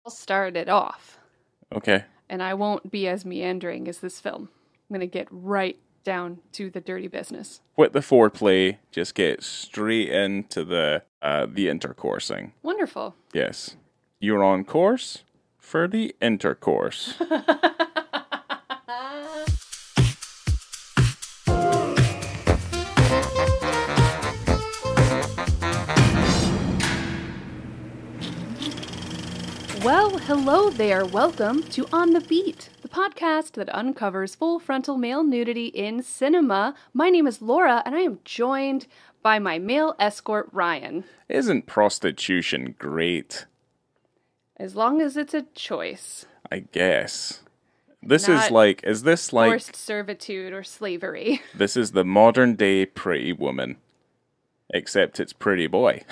I'll start it off. Okay. And I won't be as meandering as this film. I'm going to get right down to the dirty business. With the foreplay, just get straight into the intercoursing. Wonderful. Yes. You're on course for the intercourse. Well, hello there. Welcome to On the Beat, the podcast that uncovers full frontal male nudity in cinema. My name is Laura, and I am joined by my male escort, Ryan. Isn't prostitution great? As long as it's a choice. I guess. Is this like... forced servitude or slavery. This is the modern day Pretty Woman. Except it's Pretty Boy.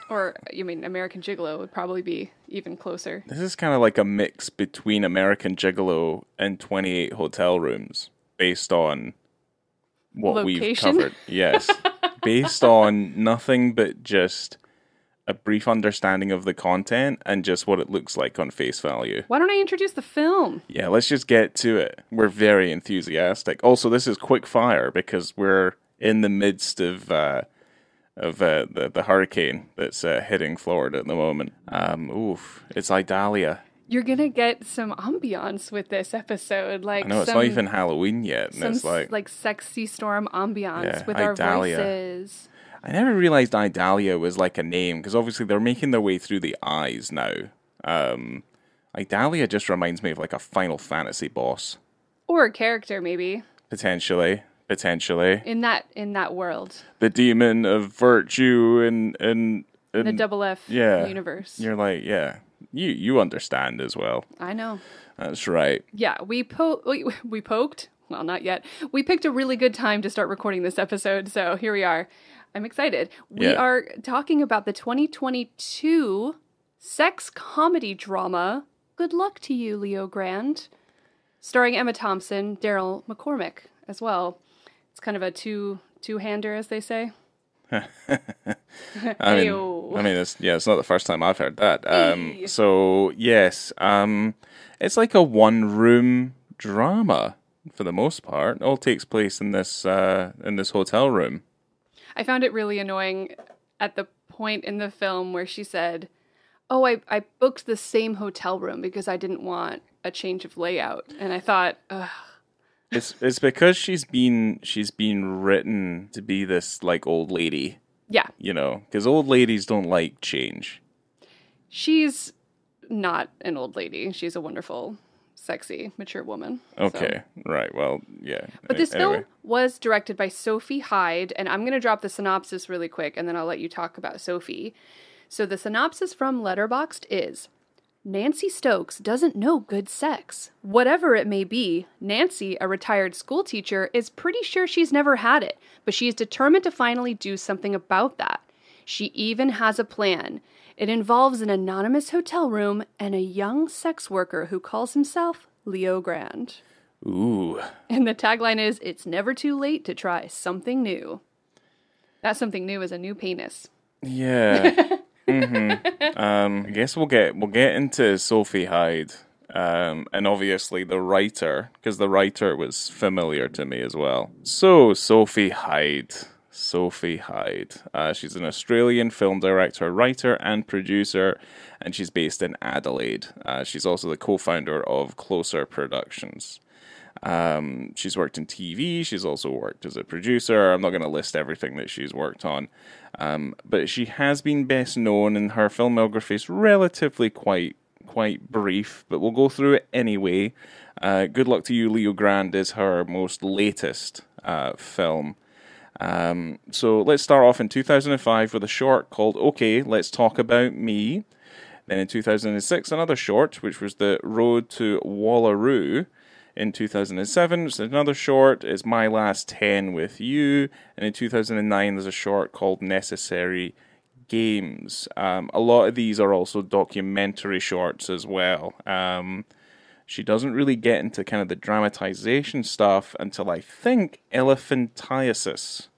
Or, you mean, American Gigolo would probably be even closer. This is kind of like a mix between American Gigolo and 28 Hotel Rooms, based on what Location? we've covered. Yes. Based on nothing but just a brief understanding of the content and just what it looks like on face value. Why don't I introduce the film? Yeah, let's just get to it. We're very enthusiastic. Also, this is quick fire because we're in the midst of the hurricane that's hitting Florida at the moment. It's Idalia. You're gonna get some ambiance with this episode, like I know it's not even Halloween yet, and it's like sexy storm ambiance with Idalia. our voices. I never realized Idalia was like a name because obviously they're making their way through the eyes now. Idalia just reminds me of like a Final Fantasy boss, Or a character, maybe. Potentially. In that world. The demon of virtue and The double F universe. You're like, yeah. You understand as well. I know. That's right. Yeah, we poked. Well, not yet. We picked a really good time to start recording this episode, so here we are. I'm excited. We are talking about the 2022 sex comedy drama, Good Luck to You, Leo Grande, starring Emma Thompson, Daryl McCormack as well. It's kind of a two-hander, as they say. I mean, it's not the first time I've heard that. So yes, it's like a one-room drama for the most part. It all takes place in this hotel room. I found it really annoying at the point in the film where she said, "Oh, I booked the same hotel room because I didn't want a change of layout," and I thought, ugh. It's because she's been written to be this like old lady. Yeah. You know, because old ladies don't like change. She's not an old lady. She's a wonderful, sexy, mature woman. Okay, right. Well, yeah. But this film was directed by Sophie Hyde, and I'm going to drop the synopsis really quick, and then I'll let you talk about Sophie. So the synopsis from Letterboxd is: Nancy Stokes doesn't know good sex. Whatever it may be, Nancy, a retired school teacher, is pretty sure she's never had it, but she is determined to finally do something about that. She even has a plan. It involves an anonymous hotel room and a young sex worker who calls himself Leo Grande. Ooh. And the tagline is, "It's never too late to try something new." That something new is a new penis. Yeah. I guess we'll get into Sophie Hyde, and obviously the writer, because the writer was familiar to me as well. So Sophie Hyde. She's an Australian film director, writer, and producer, and she's based in Adelaide. She's also the co-founder of Closer Productions. She's worked in TV. She's also worked as a producer. I'm not going to list everything that she's worked on. But she has been best known, and her filmography is relatively quite brief, but we'll go through it anyway. Good Luck to You, Leo Grande is her most latest film. So let's start off in 2005 with a short called Okay, Let's Talk About Me. Then in 2006, another short, which was The Road to Wallaroo. In 2007, there's another short, is My Last 10 with You. And in 2009, there's a short called Necessary Games. A lot of these are also documentary shorts as well. She doesn't really get into kind of the dramatization stuff until I think Elephantiasis.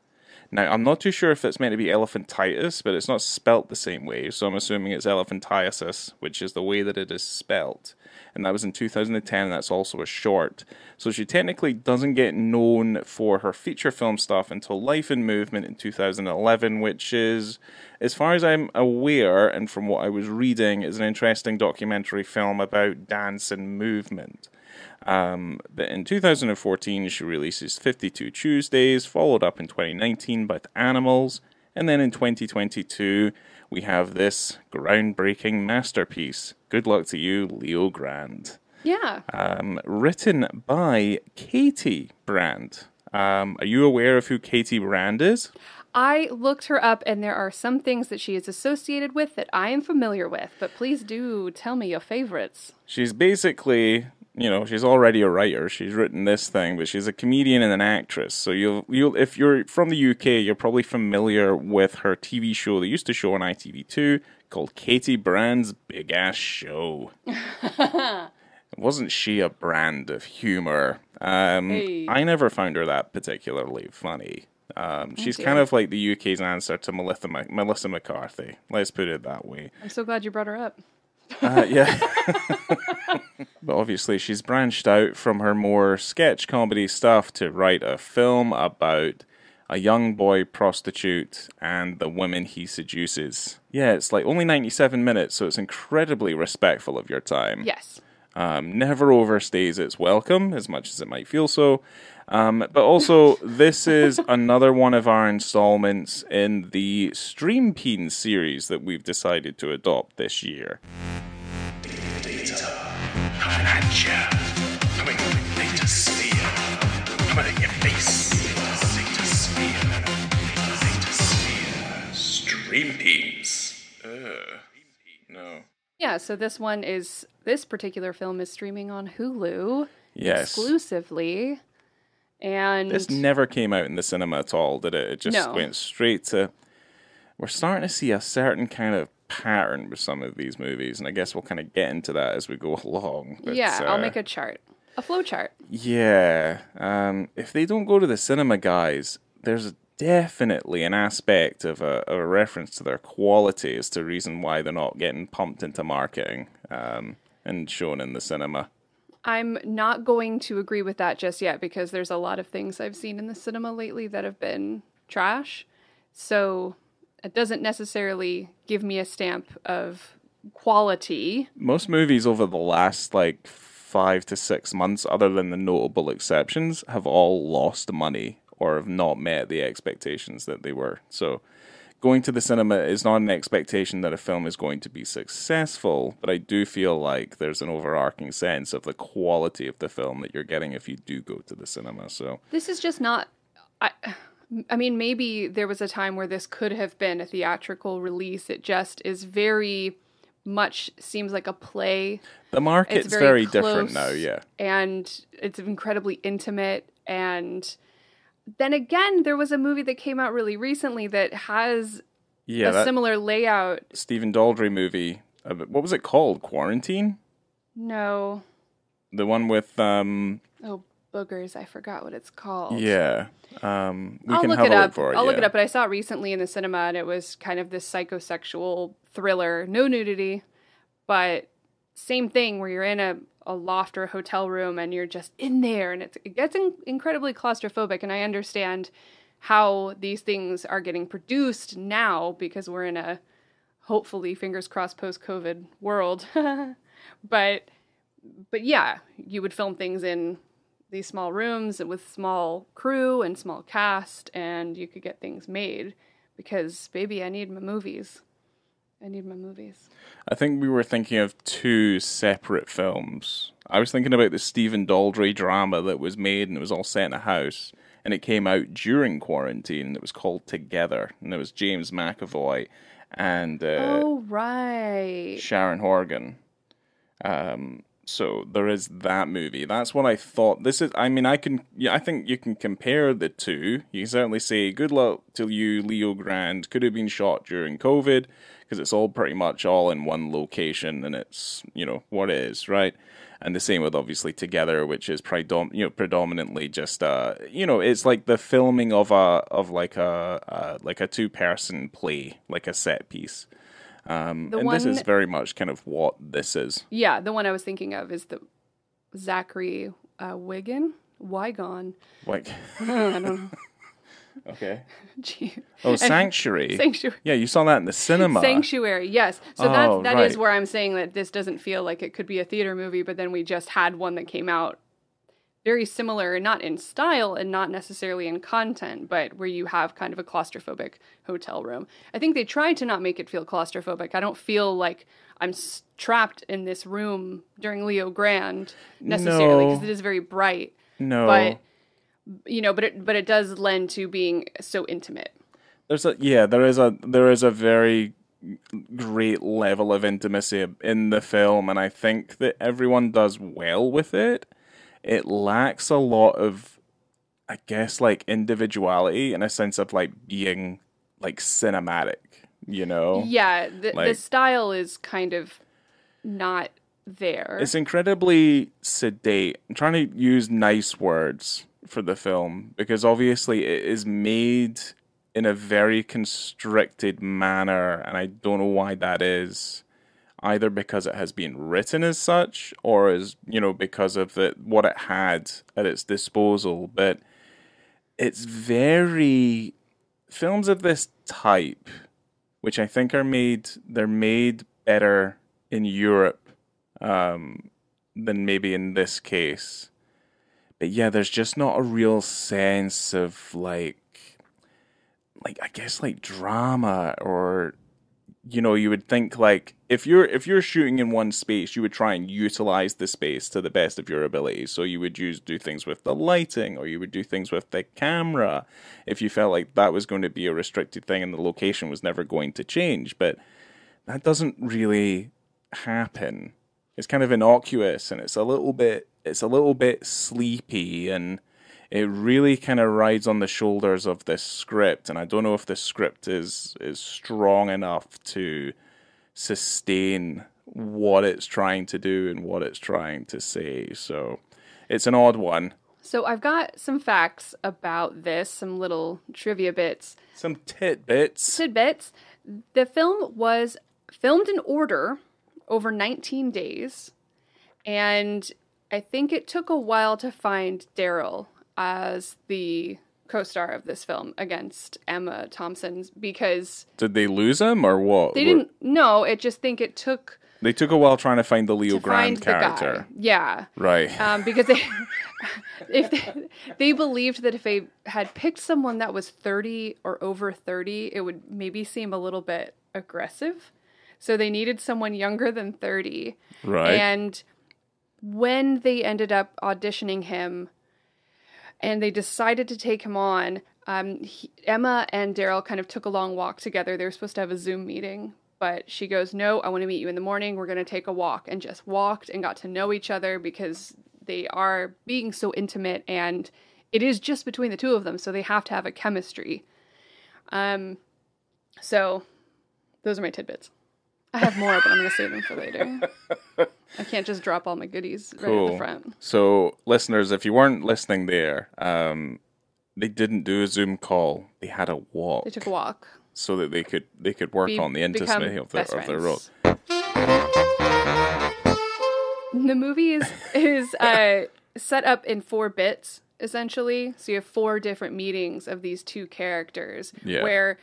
Now, I'm not too sure if it's meant to be elephantitis, but it's not spelt the same way, so I'm assuming it's elephantiasis, which is the way that it is spelt. And that was in 2010, and that's also a short. So she technically doesn't get known for her feature film stuff until Life in Movement in 2011, which is, as far as I'm aware, and from what I was reading, is an interesting documentary film about dance and movement. But in 2014, she releases 52 Tuesdays, followed up in 2019 by Animals, and then in 2022, we have this groundbreaking masterpiece. Good luck to you, Leo Grande. Yeah. Written by Katy Brand. Are you aware of who Katy Brand is? I looked her up, and there are some things that she is associated with that I am familiar with, but please do tell me your favorites. She's basically, she's already a writer. She's written this thing, but she's a comedian and an actress. So you'll if you're from the UK, you're probably familiar with her TV show that used to show on ITV2 called Katy Brand's Big Ass Show. Wasn't she a brand of humor? Hey. I never found her that particularly funny. She's kind of like the UK's answer to Melissa McCarthy. Let's put it that way. I'm so glad you brought her up. Yeah. But obviously she's branched out from her more sketch comedy stuff to write a film about a young boy prostitute and the women he seduces. Yeah, it's like only 97 minutes, so it's incredibly respectful of your time. Yes. Never overstays its welcome, as much as it might feel so. But also, this is another one of our installments in the Stream Peen series that we've decided to adopt this year. Data. Coming at ya. Coming with data sphere. Coming at your face. Data sphere. Data sphere. Stream Peens. No. Yeah, so this particular film is streaming on Hulu. Yes. Exclusively. And This never came out in the cinema at all, did it? It just went straight to... We're starting to see a certain kind of pattern with some of these movies, and I guess we'll kind of get into that as we go along. But, yeah, I'll make a chart. A flow chart. Yeah. If they don't go to the cinema, guys, there's definitely an aspect of a reference to their quality as to reason why they're not getting pumped into marketing and shown in the cinema. I'm not going to agree with that just yet because there's a lot of things I've seen in the cinema lately that have been trash. So it doesn't necessarily give me a stamp of quality. Most movies over the last 5 to 6 months, other than the notable exceptions, have all lost money or have not met the expectations that they were. So going to the cinema is not an expectation that a film is going to be successful, but I do feel like there's an overarching sense of the quality of the film that you're getting if you do go to the cinema. So this is just not... I mean, maybe there was a time where this could have been a theatrical release. It just is very much seems like a play. The market's very different close, now, yeah. And it's incredibly intimate. And then again, there was a movie that came out really recently that has a similar layout. Stephen Daldry movie. What was it called? Quarantine? No. The one with... Oh, boogers. I forgot what it's called. Yeah. I'll can look have it a up. look for it. I'll look it up, but I saw it recently in the cinema, and it was kind of this psychosexual thriller. No nudity, but same thing where you're in a loft or a hotel room, and you're just in there, and it gets incredibly claustrophobic, and I understand how these things are getting produced now because we're in a, hopefully, fingers crossed, post-COVID world. But yeah, you would film things in these small rooms with small crew and small cast, and you could get things made because, baby, I need my movies. I think we were thinking of two separate films. I was thinking about the Stephen Daldry drama that was made, and it was all set in a house, and it came out during quarantine, and it was called Together, and it was James McAvoy and Sharon Horgan. So there is that movie. That's what I thought. I think you can compare the two. You can certainly say, good luck to you, Leo Grande. Could have been shot during COVID. because it's all pretty much all in one location, and it's, what it is, right? And the same with obviously Together, which is predominantly just it's like the filming of a 2-person play, like a set piece. This is very much kind of what this is. Yeah, the one I was thinking of is the Zachary Wygon. Like, I don't know. Okay. Gee. Oh, Sanctuary. Sanctuary. Yeah, you saw that in the cinema. Sanctuary, yes. So that right. is where I'm saying that this doesn't feel like it could be a theater movie, but then we just had one that came out very similar, not in style and not necessarily in content, but where you have kind of a claustrophobic hotel room. I think they tried to not make it feel claustrophobic. I don't feel like I'm trapped in this room during Leo Grande necessarily, because it is very bright. No. But but it does lend to being so intimate. There is a very great level of intimacy in the film, and I think that everyone does well with it. It lacks a lot of, I guess, like individuality in a sense of like being like cinematic, Yeah, the style is kind of not there. It's incredibly sedate. I'm trying to use nice words for the film, because obviously it is made in a very constricted manner, and I don't know why that is. Either because it has been written as such, or as because of what it had at its disposal. But it's very films of this type, which I think they're made better in Europe than maybe in this case. But yeah, there's just not a real sense of like I guess like drama, or you would think like if you're shooting in one space, you would try and utilize the space to the best of your ability. So you would do things with the lighting, or you would do things with the camera if you felt like that was going to be a restricted thing and the location was never going to change. But that doesn't really happen. It's kind of innocuous, and it's a little bit sleepy, and it really kind of rides on the shoulders of this script. And I don't know if this script is strong enough to sustain what it's trying to do and what it's trying to say. So it's an odd one. So I've got some facts about this, some little trivia bits. Some tidbits. The film was filmed in order over 19 days, and I think it took a while to find Daryl as the co-star of this film against Emma Thompson, because... Did they lose him, or what? They didn't... No, I just think it took... They took a while trying to find the Leo Grande character. Yeah. Right. Because they believed that if they had picked someone that was 30 or over 30, it would maybe seem a little bit aggressive. So they needed someone younger than 30. Right. And when they ended up auditioning him and they decided to take him on, Emma and Daryl kind of took a long walk together. They were supposed to have a Zoom meeting, but she goes, "No, I want to meet you in the morning. We're going to take a walk," and just walked and got to know each other, because they are being so intimate, and it is just between the two of them, so they have to have a chemistry. So those are my tidbits. I have more, but I'm going to save them for later. I can't just drop all my goodies right at the front. So, listeners, if you weren't listening there, they didn't do a Zoom call. They had a walk. They took a walk. So that they could work on the intimacy of their role. The movie is set up in 4 bits, essentially. So you have 4 different meetings of these two characters, where,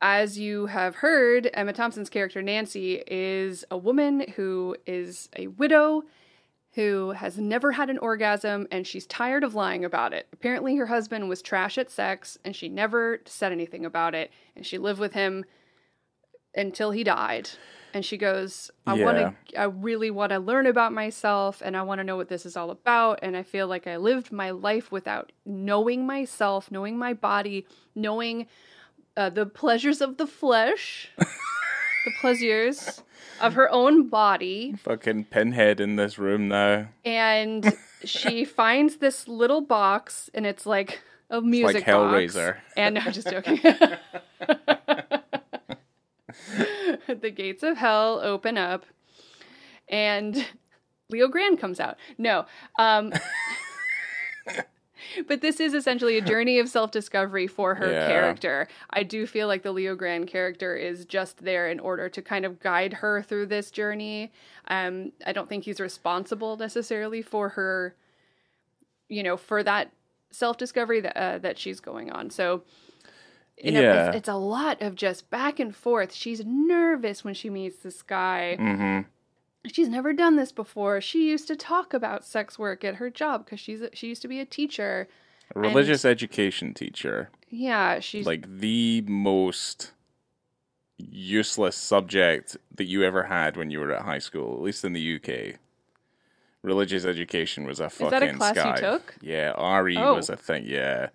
as you have heard, Emma Thompson's character, Nancy, is a woman who is a widow, who has never had an orgasm, and she's tired of lying about it. Apparently her husband was trash at sex, and she never said anything about it, and she lived with him until he died. And she goes, I really want to learn about myself, and I want to know what this is all about, and I feel like I lived my life without knowing myself, knowing my body, knowing the pleasures of the flesh, the pleasures of her own body. Fucking pinhead in this room now. And she finds this little box, and it's like a music box. It's like Hellraiser. And no, I'm just joking. The gates of hell open up, and Leo Grande comes out. No. But this is essentially a journey of self-discovery for her character. I do feel like the Leo Grande character is just there in order to kind of guide her through this journey. I don't think he's responsible necessarily for her, for that self-discovery that she's going on. So, it's a lot of just back and forth. She's nervous when she meets this guy. Mm-hmm. She's never done this before. She used to talk about sex work at her job because she used to be a teacher. A religious education teacher. Yeah, she's... like the most useless subject that you ever had when you were at high school, at least in the UK. Religious education was a fucking Is that a class you took? Yeah, RE was a thing, yeah.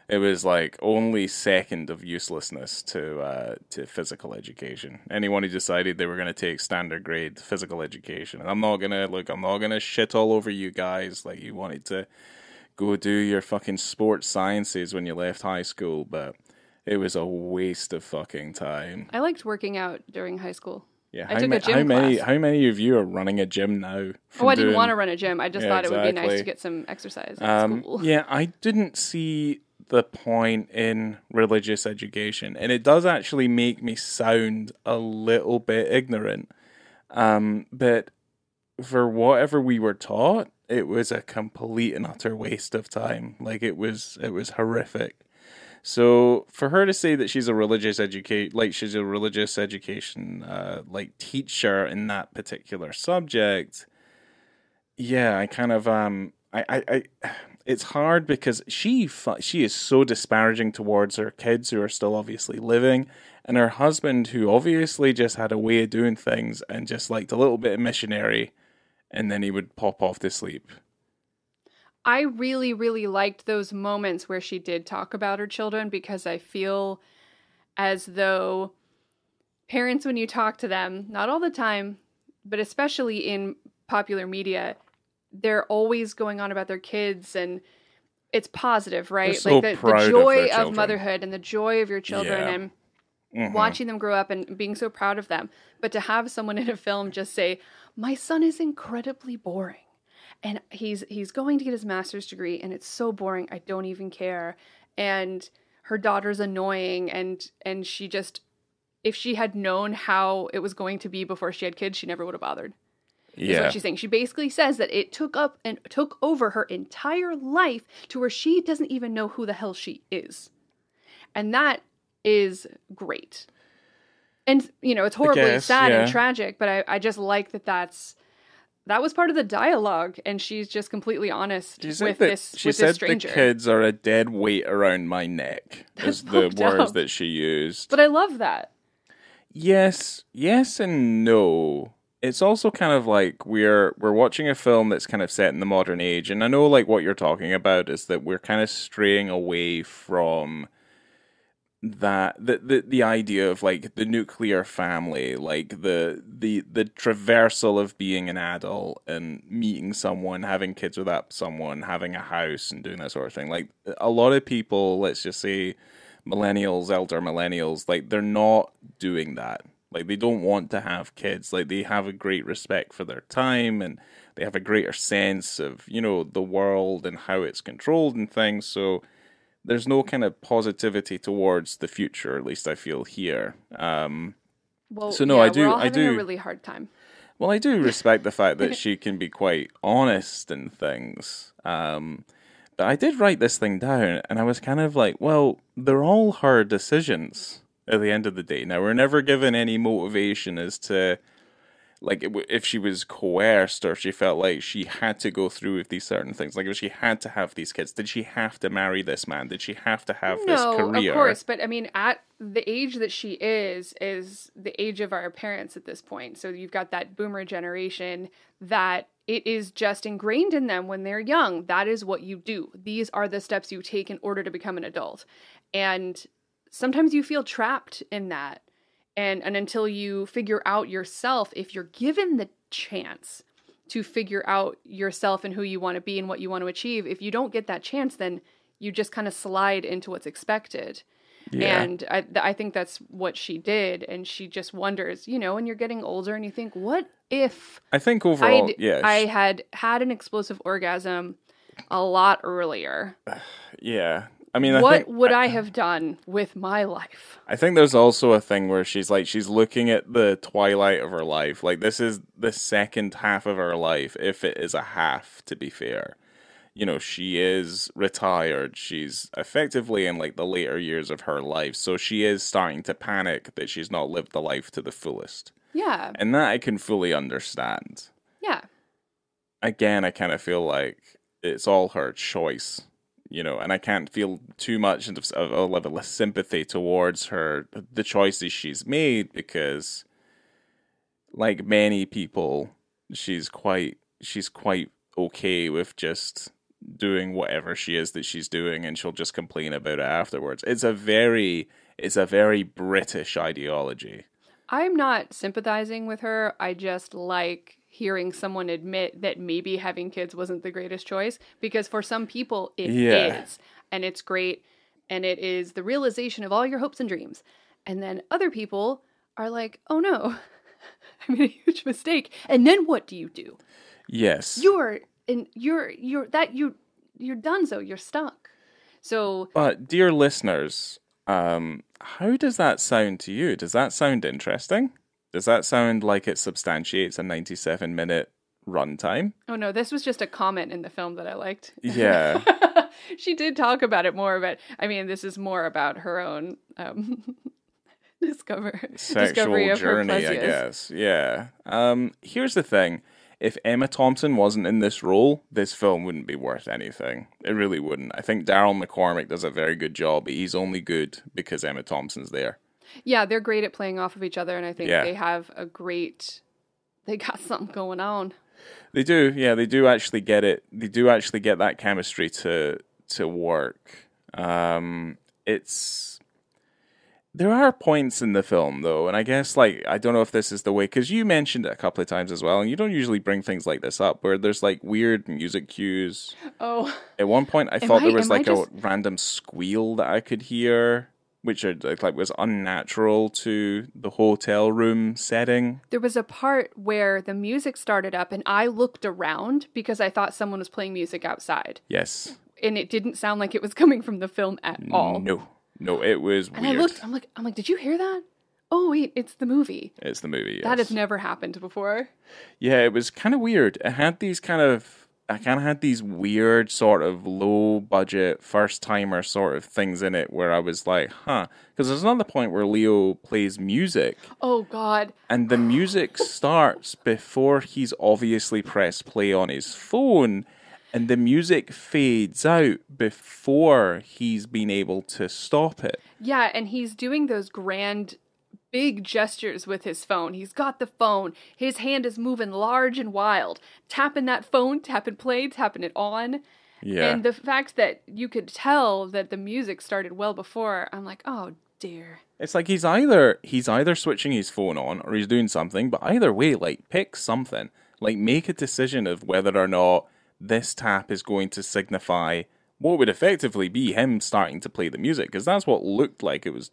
It was like only second of uselessness to physical education. Anyone who decided they were going to take standard grade physical education, and I'm not gonna shit all over you guys like you wanted to go do your fucking sports sciences when you left high school, but it was a waste of fucking time. I liked working out during high school. Yeah, I took a gym class. How many of you are running a gym now? I didn't want to run a gym. I just thought it would be nice to get some exercise at school. Yeah, I didn't see the point in religious education, and it does actually make me sound a little bit ignorant. But for whatever we were taught, it was a complete and utter waste of time. Like it was horrific. So for her to say that she's a religious education like teacher in that particular subject, yeah, I kind of I it's hard because she is so disparaging towards her kids who are still obviously living, and her husband who obviously just had a way of doing things and just liked a little bit of missionary, and then he would pop off to sleep. I really, really liked those moments where she did talk about her children, because I feel as though parents, when you talk to them, not all the time, but especially in popular media, they're always going on about their kids, and it's positive, right? They're so like proud the joy of of motherhood and the joy of your children and watching them grow up and being so proud of them. But to have someone in a film just say, my son is incredibly boring, and he's going to get his master's degree, and it's so boring, I don't even care. And her daughter's annoying, and she just, if she had known how it was going to be before she had kids, she never would have bothered. Is what she's saying. She basically says that it took over her entire life to where she doesn't even know who the hell she is. And that is great. And, it's horribly sad and tragic, but I just like that was part of the dialogue, and she's just completely honest with this stranger. She said the kids are a dead weight around my neck, is the words that she used. But I love that. Yes and no. It's also kind of like we're watching a film that's kind of set in the modern age, and I know like what you're talking about is that we're kind of straying away from that the idea of like the nuclear family, like the traversal of being an adult and meeting someone, having kids with that someone, having a house and doing that sort of thing. Like a lot of people, let's just say millennials, elder millennials, like they're not doing that. Like, they don't want to have kids. Like, they have a great respect for their time, and they have a greater sense of, the world and how it's controlled and things. So there's no kind of positivity towards the future, at least I feel here. I do. We're all having a really hard time. Well, I do respect the fact that she can be quite honest and things. But I did write this thing down, and I was kind of like, well, they're all her decisions at the end of the day. Now, we're never given any motivation as to, like, if she was coerced or if she felt like she had to go through with these certain things. Like, if she had to have these kids, did she have to marry this man? Did she have to have this career? No, of course. But, I mean, at the age that she is the age of our parents at this point. So you've got that boomer generation that it is just ingrained in them when they're young. That is what you do. These are the steps you take in order to become an adult. And sometimes you feel trapped in that. And until you figure out yourself, if you're given the chance to figure out yourself and who you want to be and what you want to achieve, if you don't get that chance, then you just kind of slide into what's expected. Yeah. And I think that's what she did. And she just wonders, you know, when you're getting older and you think, what if I think overall, I had an explosive orgasm a lot earlier? Yeah. I mean, What would I have done with my life? I think there's also a thing where she's looking at the twilight of her life. Like, this is the second half of her life, if it is a half, to be fair. You know, she is retired. She's effectively in like the later years of her life. So she is starting to panic that she's not lived the life to the fullest. Yeah. And that I can fully understand. Yeah. Again, I kind of feel like it's all her choice, you know, and I can't feel too much of a level of sympathy towards her, the choices she's made, because like many people, she's quite okay with just doing whatever she is that she's doing, and she'll just complain about it afterwards. It's a very British ideology. I'm not sympathizing with her. I just like hearing someone admit that maybe having kids wasn't the greatest choice, because for some people it is, and it's great, and it is the realization of all your hopes and dreams. And then other people are like, oh no, I made a huge mistake. And then what do you do? Yes. You're done, so you're stuck. So, but dear listeners, how does that sound to you? Does that sound interesting? Does that sound like it substantiates a 97-minute runtime? Oh no, this was just a comment in the film that I liked. Yeah. She did talk about it more, but I mean, this is more about her own discovery of journey, her pleasures. I guess. Yeah. Here's the thing. If Emma Thompson wasn't in this role, this film wouldn't be worth anything. It really wouldn't. I think Daryl McCormack does a very good job, but he's only good because Emma Thompson's there. Yeah, they're great at playing off of each other, and I think they got something going on. They do, yeah, they do actually get it. They do actually get that chemistry to work. There are points in the film, though, and I guess, like, I don't know if this is the way, because you mentioned it a couple of times as well, and you don't usually bring things like this up, where there's, like, weird music cues. Oh. At one point, I thought there was, like, a random squeal that I could hear, which was unnatural to the hotel room setting. There was a part where the music started up, and I looked around because I thought someone was playing music outside. Yes. And it didn't sound like it was coming from the film at all. No, it was weird. And I looked, I'm like, did you hear that? Oh, wait, it's the movie. It's the movie, yes. That has never happened before. Yeah, it was kind of weird. I kind of had these weird sort of low budget first timer sort of things in it where I was like, huh. Because there's another point where Leo plays music. Oh, God. And the music starts before he's obviously pressed play on his phone. And the music fades out before he's been able to stop it. Yeah, and he's doing those grand, big gestures with his phone. He's got the phone. His hand is moving large and wild. Tapping that phone, tapping play, tapping it on. Yeah. And the fact that you could tell that the music started well before, I'm like, oh, dear. It's like he's either switching his phone on or he's doing something, but either way, like, pick something. Like, make a decision of whether or not this tap is going to signify what would effectively be him starting to play the music, because that's what looked like it was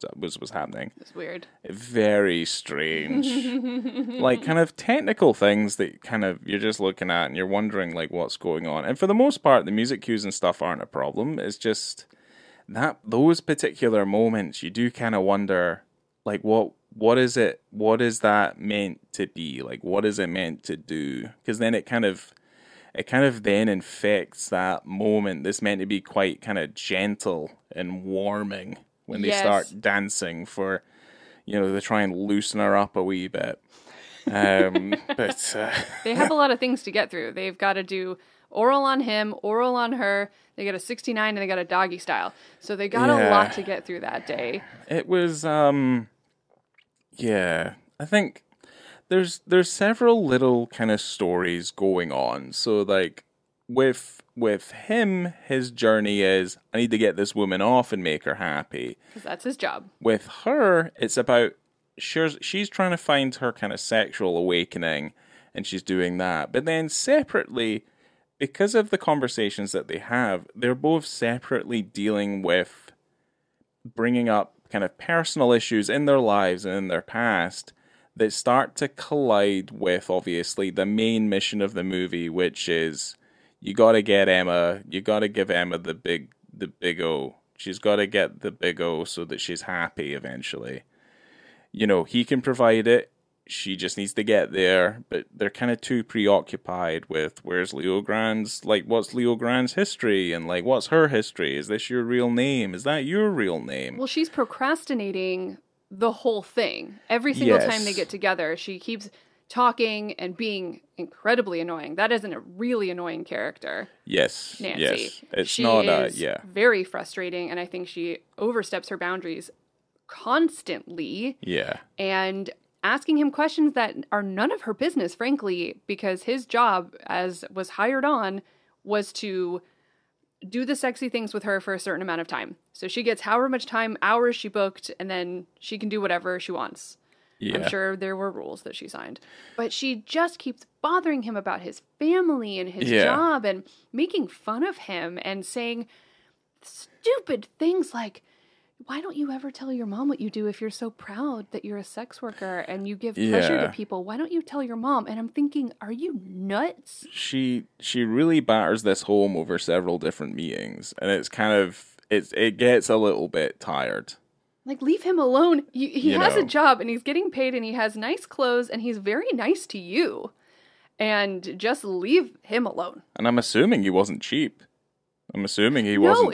happening. It's weird. Very strange. Like, kind of technical things that kind of you're just looking at and you're wondering, like, what's going on. And for the most part, the music cues and stuff aren't a problem. It's just that those particular moments, you do kind of wonder, like, what is it? What is that meant to be? Like, what is it meant to do? Because then it kind of then infects that moment. This meant to be quite kind of gentle and warming when they start dancing for, you know, they try and loosen her up a wee bit. But they have a lot of things to get through. They've got to do oral on him, oral on her. They got a 69 and they got a doggy style. So they got a lot to get through that day. It was, I think there's several little kind of stories going on. So, like, with him, his journey is, I need to get this woman off and make her happy. Because that's his job. With her, it's about, she's trying to find her kind of sexual awakening, and she's doing that. But then separately, because of the conversations that they have, they're both separately dealing with bringing up kind of personal issues in their lives and in their past that start to collide with, obviously, the main mission of the movie, which is you got to give Emma the big O. She's got to get the big O so that she's happy eventually. You know, he can provide it. She just needs to get there, but they're kind of too preoccupied with what's Leo Grande's history, and like, what's her history? Is this your real name? Is that your real name? Well, she's procrastinating the whole thing. Every single time they get together, she keeps talking and being incredibly annoying. That isn't a really annoying character. Yes. Nancy. Yes. It's she not is very frustrating, and I think she oversteps her boundaries constantly. Yeah. And asking him questions that are none of her business, frankly, because his job, as was hired on, was to do the sexy things with her for a certain amount of time. So she gets however much time, hours she booked, and then she can do whatever she wants. Yeah. I'm sure there were rules that she signed. But she just keeps bothering him about his family and his job and making fun of him and saying stupid things like, why don't you ever tell your mom what you do if you're so proud that you're a sex worker and you give pleasure to people? Why don't you tell your mom? And I'm thinking, are you nuts? She really batters this home over several different meetings, and it's kind of, it gets a little bit tired. Like, leave him alone. He has a job, and he's getting paid, and he has nice clothes, and he's very nice to you. And just leave him alone. And I'm assuming he wasn't cheap. Wasn't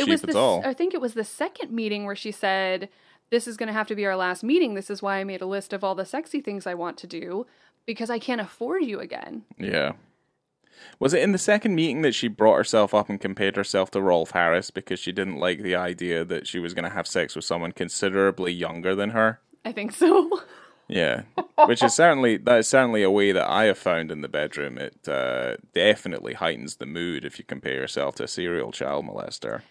cheap at all. I think it was the second meeting where she said, this is going to have to be our last meeting. This is why I made a list of all the sexy things I want to do, because I can't afford you again. Yeah. Was it in the second meeting that she brought herself up and compared herself to Rolf Harris because she didn't like the idea that she was going to have sex with someone considerably younger than her? I think so. Yeah, which is certainly a way that I have found in the bedroom. It definitely heightens the mood if you compare yourself to a serial child molester.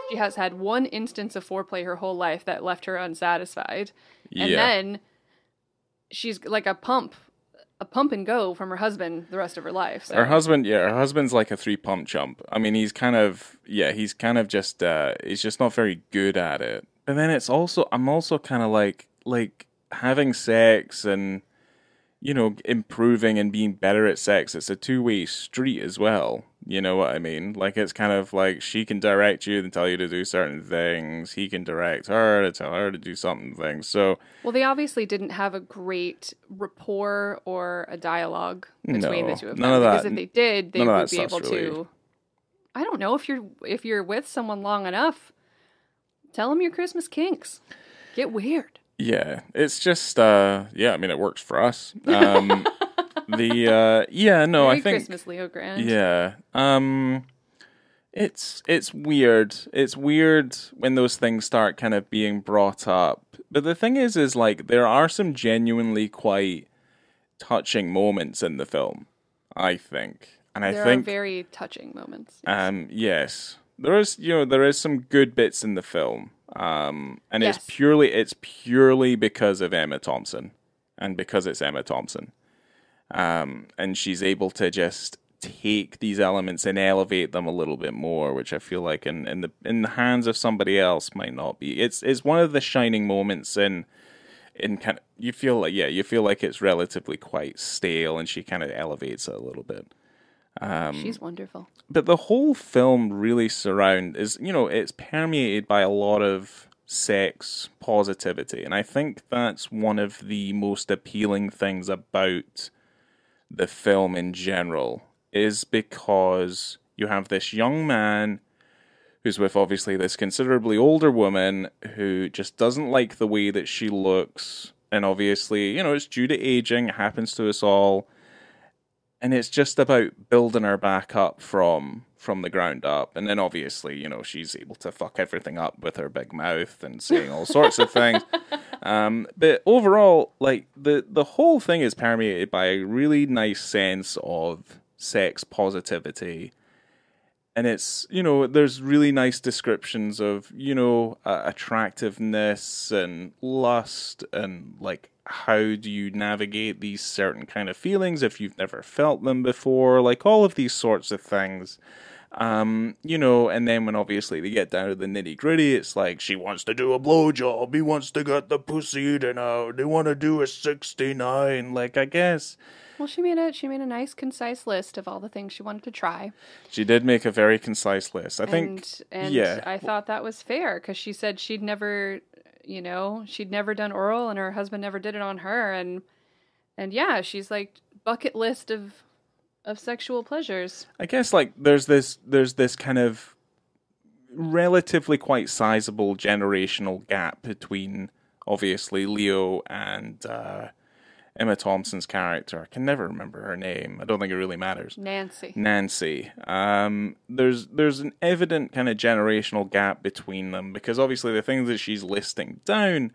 She has had one instance of foreplay her whole life that left her unsatisfied, and then she's like a pump and go from her husband the rest of her life. So. Her husband's like a 3-pump chump. I mean, he's kind of just he's just not very good at it. And then I'm also kind of like having sex and, you know, improving and being better at sex. It's a two-way street as well. You know what I mean? Like, it's kind of like she can direct you and tell you to do certain things. He can direct her to tell her to do certain things. So, well, they obviously didn't have a great rapport or a dialogue between the two of them. None of that, because if they did, they would be able really... to. I don't know, if you're with someone long enough, tell them your Christmas kinks. Get weird. Yeah, it's just I mean, it works for us. Merry I think Christmas, Leo Grande. Yeah. It's weird. It's weird when those things start kind of being brought up. But the thing is like there are some genuinely quite touching moments in the film, I think. And I think there are very touching moments. Yes. There is some good bits in the film. And it's purely because of Emma Thompson and because it's Emma Thompson. And she's able to just take these elements and elevate them a little bit more, which I feel like in the hands of somebody else might not be. It's one of the shining moments in kind of, you feel like it's relatively quite stale, and she kind of elevates it a little bit. She's wonderful. But the whole film really it's permeated by a lot of sex positivity, and I think that's one of the most appealing things about the film in general, is because you have this young man who's with obviously this considerably older woman who just doesn't like the way that she looks, and obviously, it's due to aging, it happens to us all, and it's just about building her back up from the ground up. And then obviously, she's able to fuck everything up with her big mouth and saying all sorts of things. But overall, like, the whole thing is permeated by a really nice sense of sex positivity. And it's, there's really nice descriptions of, attractiveness and lust and, like, how do you navigate these certain kind of feelings if you've never felt them before, like all of these sorts of things. You know, and then when obviously they get down to the nitty gritty, it's like she wants to do a blowjob, he wants to get the pussy eaten out, they want to do a 69. Like, I guess. Well, she made a nice, concise list of all the things she wanted to try. She did make a very concise list. I think, yeah. I thought that was fair because she said she'd never done oral and her husband never did it on her, and yeah, she's like bucket list of sexual pleasures. I guess like there's this kind of relatively quite sizable generational gap between obviously Leo and Emma Thompson's character. I can never remember her name. I don't think it really matters. Nancy. There's an evident kind of generational gap between them because obviously the things that she's listing down,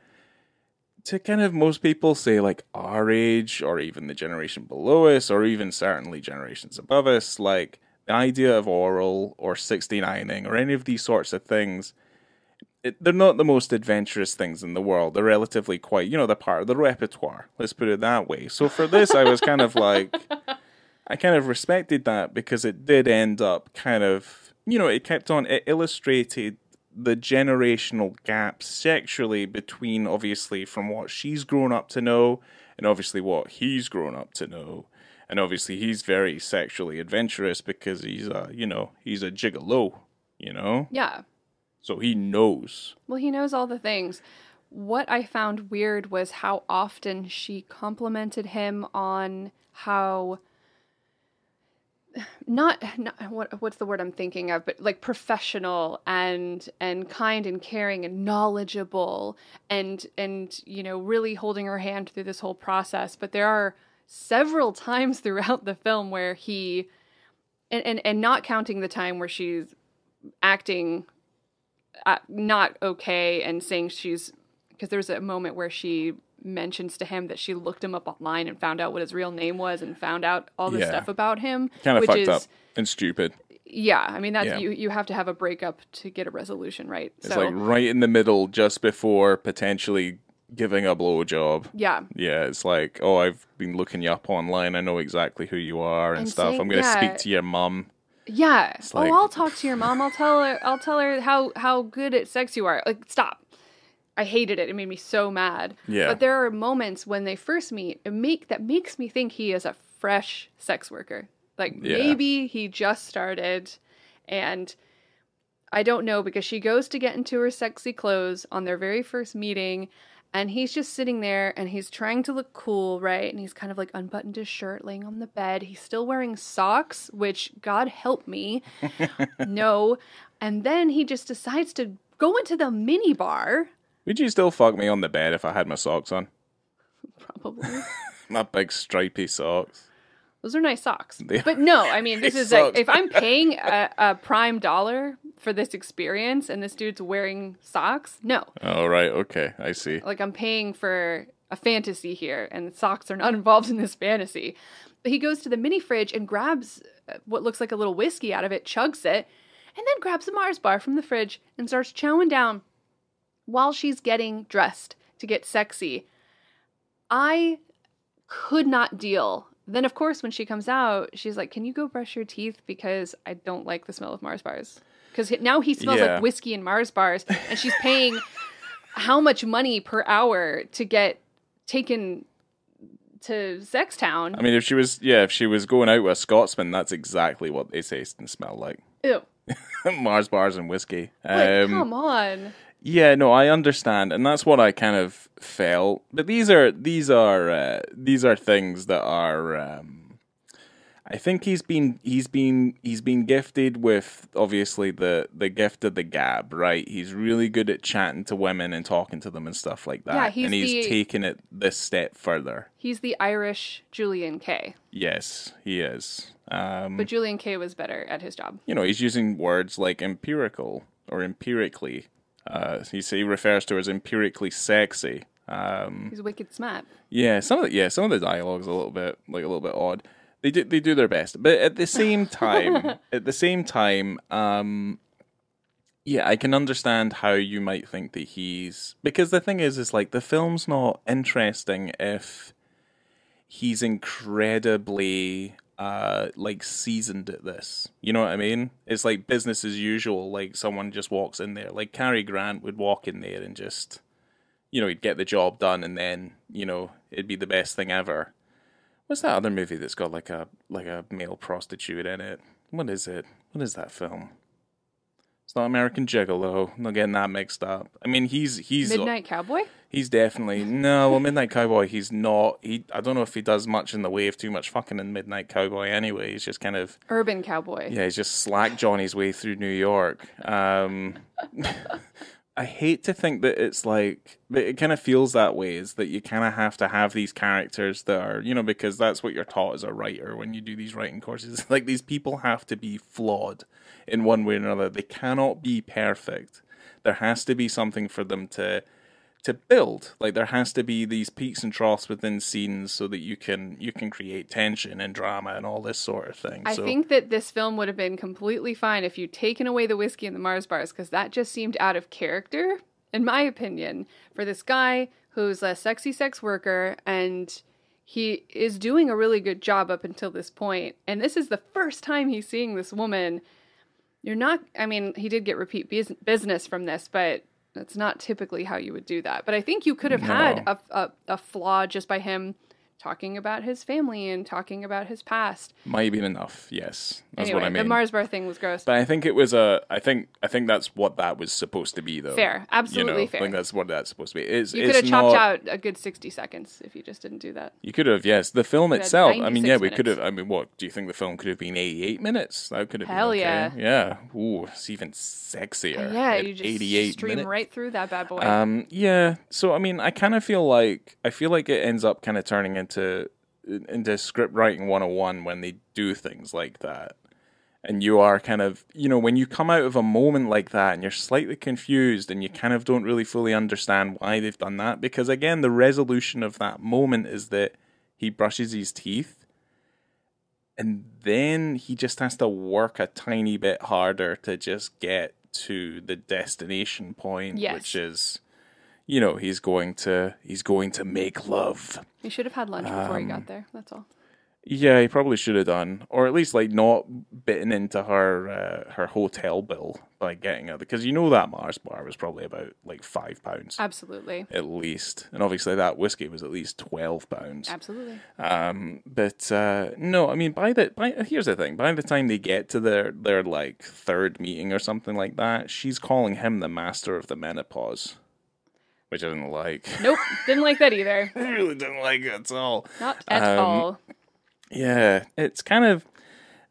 to kind of most people say like our age or even the generation below us or even certainly generations above us, like the idea of oral or 69ing or any of these sorts of things, they're not the most adventurous things in the world. They're relatively quite, they're part of the repertoire. Let's put it that way. So for this, I was kind of like, I kind of respected that because it did end up kind of, it illustrated the generational gap sexually between obviously from what she's grown up to know and obviously what he's grown up to know. And obviously he's very sexually adventurous because he's a gigolo, Yeah. So he knows. Well, he knows all the things. What I found weird was how often she complimented him on how what's the word I'm thinking of, but like professional and kind and caring and knowledgeable and really holding her hand through this whole process. But there are several times throughout the film where he and not counting the time where she's acting not okay and saying because there's a moment where she mentions to him that she looked him up online and found out what his real name was and found out all this stuff about him. Kind of fucked up and stupid. Yeah, I mean, that's you have to have a breakup to get a resolution, right? It's like right in the middle, just before potentially giving a blowjob. Yeah. Yeah, it's like, oh, I've been looking you up online. I know exactly who you are and stuff. I'm going to speak to your mum. Yeah. Like, I'll talk to your mom. I'll tell her how good at sex you are. Like, stop. I hated it. It made me so mad. Yeah. But there are moments when they first meet that makes me think he is a fresh sex worker. Like, maybe he just started, and I don't know, because she goes to get into her sexy clothes on their very first meeting, and he's just sitting there, and he's trying to look cool, right? And he's kind of like unbuttoned his shirt, laying on the bed. He's still wearing socks, which, God help me, no. And then he just decides to go into the mini bar. Would you still fuck me on the bed if I had my socks on? Probably. My big stripy socks. Those are nice socks. But no, I mean, this is like, if I'm paying a prime dollar for this experience and this dude's wearing socks, no. Oh, right. Okay. I see. Like, I'm paying for a fantasy here, and socks are not involved in this fantasy. But he goes to the mini fridge and grabs what looks like a little whiskey out of it, chugs it, and then grabs a Mars bar from the fridge and starts chowing down while she's getting dressed to get sexy. I could not deal. Then, of course, when she comes out, she's like, can you go brush your teeth? Because I don't like the smell of Mars bars. Because now he smells like whiskey and Mars bars. And she's paying how much money per hour to get taken to Sex Town. I mean, if she was going out with a Scotsman, that's exactly what they taste and smell like. Ew. Mars bars and whiskey. Like, come on. Yeah, no, I understand, and that's what I kind of felt. But these are things that are. I think he's been gifted with obviously the gift of the gab, right? He's really good at chatting to women and talking to them and stuff like that. Yeah, he's taken it this step further. He's the Irish Julian Kay. Yes, he is. But Julian Kay was better at his job. He's using words like empirical or empirically. He refers to her as empirically sexy. He's wicked smart. Yeah, some of the dialogue's a little bit odd. They do their best, but at the same time, I can understand how you might think that because the thing is like the film's not interesting if he's incredibly like seasoned at this. You know what I mean? It's like business as usual. Like someone just walks in there. Like Cary Grant would walk in there and just, he'd get the job done, and then it'd be the best thing ever. What's that other movie that's got like a male prostitute in it? What is it? What is that film? It's not American Gigolo. I'm not getting that mixed up. I mean, he's Midnight Cowboy? He's definitely no. Well, Midnight Cowboy, he's not. I don't know if he does much in the way of too much fucking in Midnight Cowboy. Anyway, he's just kind of Urban Cowboy. Yeah, he's just slack Johnny's way through New York. I hate to think that it's like, but it kind of feels that way, is that you kind of have to have these characters that are, because that's what you're taught as a writer when you do these writing courses. Like, these people have to be flawed in one way or another. They cannot be perfect. There has to be something for them to build. Like, there has to be these peaks and troughs within scenes so that you can create tension and drama and all this sort of thing. I think that this film would have been completely fine if you'd taken away the whiskey and the Mars bars, because that just seemed out of character, in my opinion, for this guy who's a sexy sex worker, and he is doing a really good job up until this point. And this is the first time he's seeing this woman. He did get repeat business from this, but that's not typically how you would do that. But I think you could have had a flaw just by him talking about his family and talking about his past. Might have been enough, yes. That's anyway, what I mean. The Mars bar thing was gross. But I think it was I think that's what that was supposed to be, though. Fair. Absolutely fair. I think that's what that's supposed to be. You could have chopped out a good 60 seconds if you just didn't do that. You could have, yes. The film itself, we minutes. could have, what, do you think the film could have been 88 minutes? That could have Hell been okay. yeah. Yeah. Ooh, it's even sexier. Yeah, you just 88 stream minutes. right through that bad boy. Yeah. So, I kind of feel like, it ends up kind of turning into script writing 101 when they do things like that. And you are kind of, when you come out of a moment like that and you're slightly confused and you kind of don't really fully understand why they've done that, because again, the resolution of that moment is that he brushes his teeth and then he just has to work a tiny bit harder to just get to the destination point, which is, he's going to make love. He should have had lunch before he got there. That's all. Yeah, he probably should have done, or at least not bitten into her hotel bill by getting it, because that Mars bar was probably about £5. Absolutely. At least, and obviously that whiskey was at least £12. Absolutely. But no, here's the thing: by the time they get to their third meeting or something like that, she's calling him the master of the menopause. Which I didn't like. Nope, didn't like that either. I really didn't like it at all. Not at all. Yeah, it's kind of...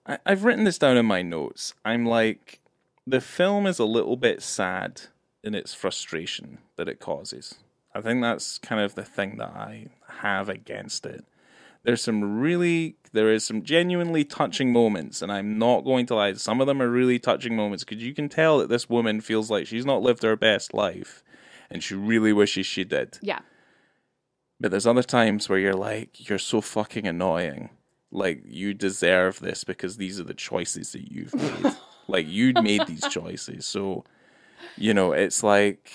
I've written this down in my notes. I'm like, the film is a little bit sad in its frustration that it causes. I think that's kind of the thing that I have against it. There is some genuinely touching moments, and I'm not going to lie, some of them are really touching moments, because you can tell that this woman feels like she's not lived her best life. And she really wishes she did. Yeah. But there's other times where you're like, you're so fucking annoying. Like, you deserve this because these are the choices that you've made. You'd made these choices. So, it's like...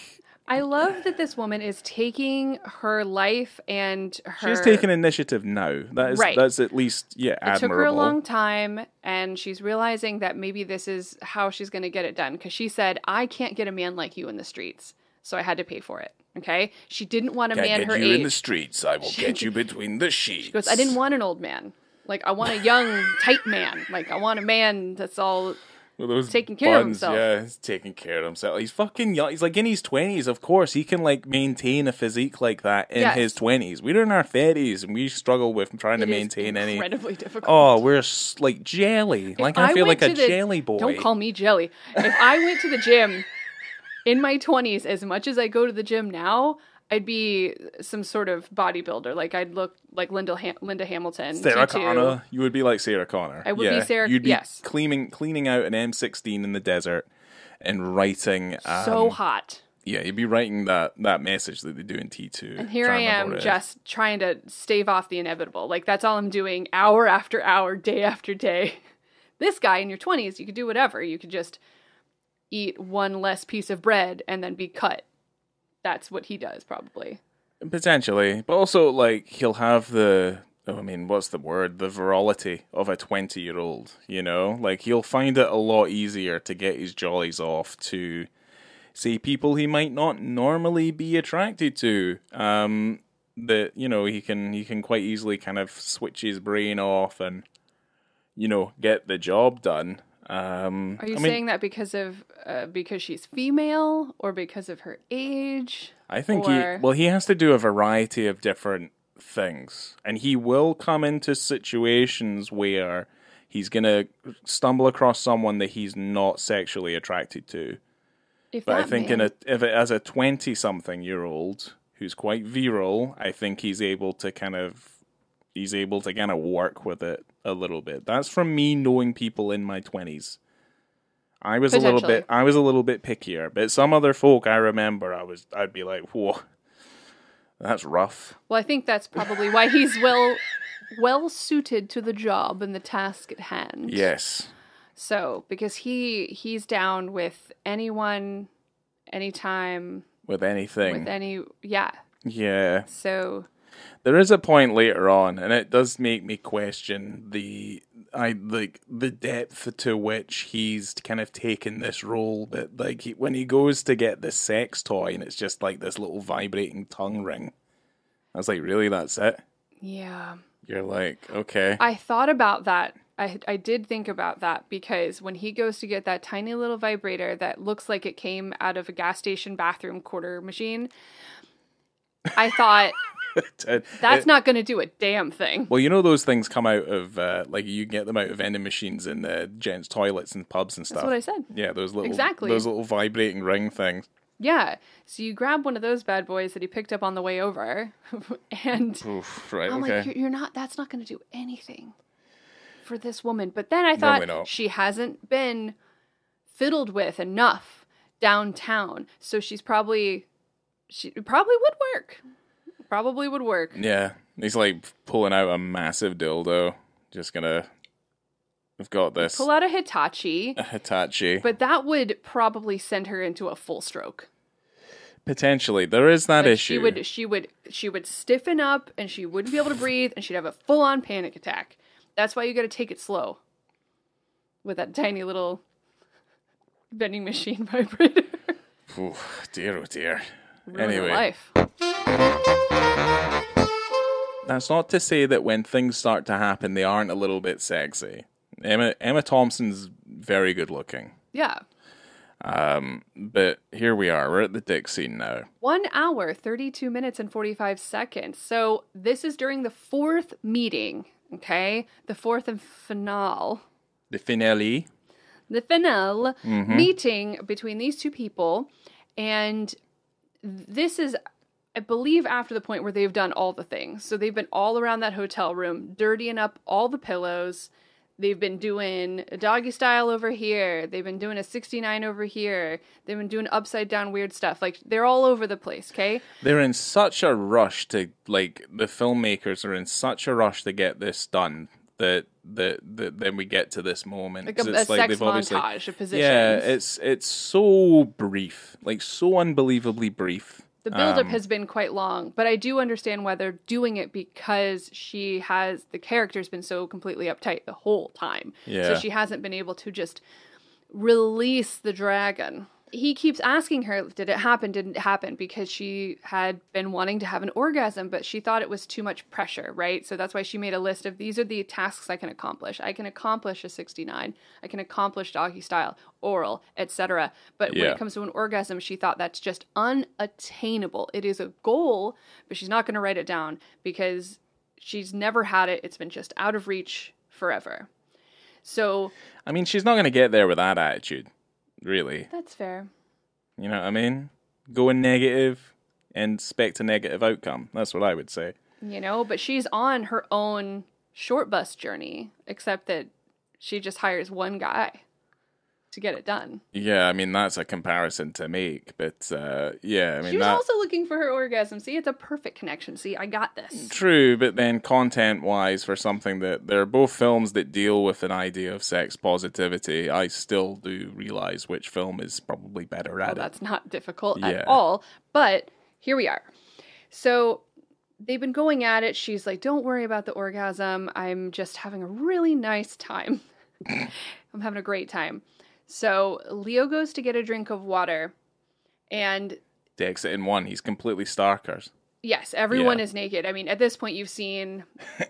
I love that this woman is taking her life and her... She's taking initiative now. That's at least, admirable. It took her a long time, and she's realizing that maybe this is how she's going to get it done. Because she said, I can't get a man like you in the streets. So I had to pay for it. Okay? She didn't want a man her age. Get you in the streets. I will get you between the sheets. She goes, I didn't want an old man. I want a young, tight man. I want a man that's all taking care of himself. Yeah, he's taking care of himself. He's fucking young. He's in his 20s. Of course, he can maintain a physique like that in his 20s. We're in our 30s, and we struggle with trying to maintain any. Incredibly difficult. Oh, we're like jelly. I feel like a jelly boy. Don't call me jelly. If I went to the gym in my 20s, as much as I go to the gym now, I'd be some sort of bodybuilder. I'd look like Linda Hamilton. Sarah Connor. You would be like Sarah Connor. I would be Sarah. You'd be yes. cleaning out an M16 in the desert and writing. So hot. Yeah, you'd be writing that message that they do in T2. And here I am just trying to stave off the inevitable. That's all I'm doing hour after hour, day after day. This guy in your 20s, you could do whatever. You could just eat one less piece of bread and then be cut. That's what he does, probably. Potentially. But also, he'll have the I mean, what's the word? The virility of a 20-year-old, you know? Like, he'll find it a lot easier to get his jollies off to, say, people he might not normally be attracted to. That, you know, he can quite easily kind of switch his brain off and, you know, get the job done. Are you saying that because she's female or because of her age? I think he has to do a variety of different things, and he will come into situations where he's gonna stumble across someone that he's not sexually attracted to. But I think as a 20-something-year-old who's quite virile, I think he's able to kind of work with it a little bit. That's from me knowing people in my 20s. I was a little bit pickier, but some other folk I remember I'd be like, whoa, that's rough. Well, I think that's probably why he's well suited to the job and the task at hand. Yes. So, because he's down with anyone, anytime. With anything. Yeah. Yeah. So there is a point later on, and it does make me question the depth to which he's kind of taken this role. But like when he goes to get the sex toy, and it's just like this little vibrating tongue ring. I was like, really, that's it? Yeah. You're like, okay. I thought about that. I did think about that because when he goes to get that tiny little vibrator that looks like it came out of a gas station bathroom quarter machine, I thought, that's not going to do a damn thing. Well, you know those things come out of, like you get them out of vending machines in the gents' toilets and pubs and stuff. That's what I said. Yeah, those little vibrating ring things. Yeah, so you grab one of those bad boys that he picked up on the way over, and I'm like, that's not going to do anything for this woman. But then I thought she hasn't been fiddled with enough downtown, so she probably would work. Probably would work. Yeah, he's like pulling out a massive dildo. Just gonna. We've got this. Pull out a Hitachi. But that would probably send her into a full stroke. Potentially. There is that issue. She would stiffen up and she wouldn't be able to breathe and she'd have a full-on panic attack. That's why you got to take it slow. With that tiny little vending machine vibrator. Ooh, dear, oh dear. Ruin anyway. Life. That's not to say that when things start to happen, they aren't a little bit sexy. Emma Thompson's very good looking. Yeah. But here we are. We're at the dick scene now. 1 hour, 32 minutes, and 45 seconds. So this is during the fourth meeting, okay? The fourth and finale. The finale. Meeting between these two people. And this is, I believe, after the point where they've done all the things. So they've been all around that hotel room, dirtying up all the pillows. They've been doing a doggy style over here. They've been doing a 69 over here. They've been doing upside down weird stuff. Like, they're all over the place, okay? They're in such a rush to, like, the filmmakers are in such a rush to get this done that then we get to this moment. Like a sex montage of positions. Yeah, it's so brief. Like, so unbelievably brief. The build-up has been quite long, but I do understand why they're doing it because the character's been so completely uptight the whole time. Yeah. So she hasn't been able to just release the dragon. He keeps asking her, did it happen, didn't it happen? Because she had been wanting to have an orgasm, but she thought it was too much pressure, right? So that's why she made a list of, these are the tasks I can accomplish. I can accomplish a 69. I can accomplish doggy style, oral, etc. But when it comes to an orgasm, she thought that's just unattainable. It is a goal, but she's not going to write it down because she's never had it. It's been just out of reach forever. So, I mean, she's not going to get there with that attitude. Really. That's fair. You know what I mean? Going negative and expect a negative outcome. That's what I would say. You know, but she's on her own short bus journey, except that she just hires one guy to get it done. Yeah, I mean, that's a comparison to make, but yeah, I mean, she was also looking for her orgasm. See, it's a perfect connection. See, I got this. True, but then content-wise, for something that they're both films that deal with an idea of sex positivity, I still do realize which film is probably better at it. That's not difficult at all, but here we are. So they've been going at it. She's like, don't worry about the orgasm. I'm just having a really nice time. I'm having a great time. So Leo goes to get a drink of water, and The exit in one, he's completely starkers. yes, everyone Yeah. is naked. I mean, at this point, you've seen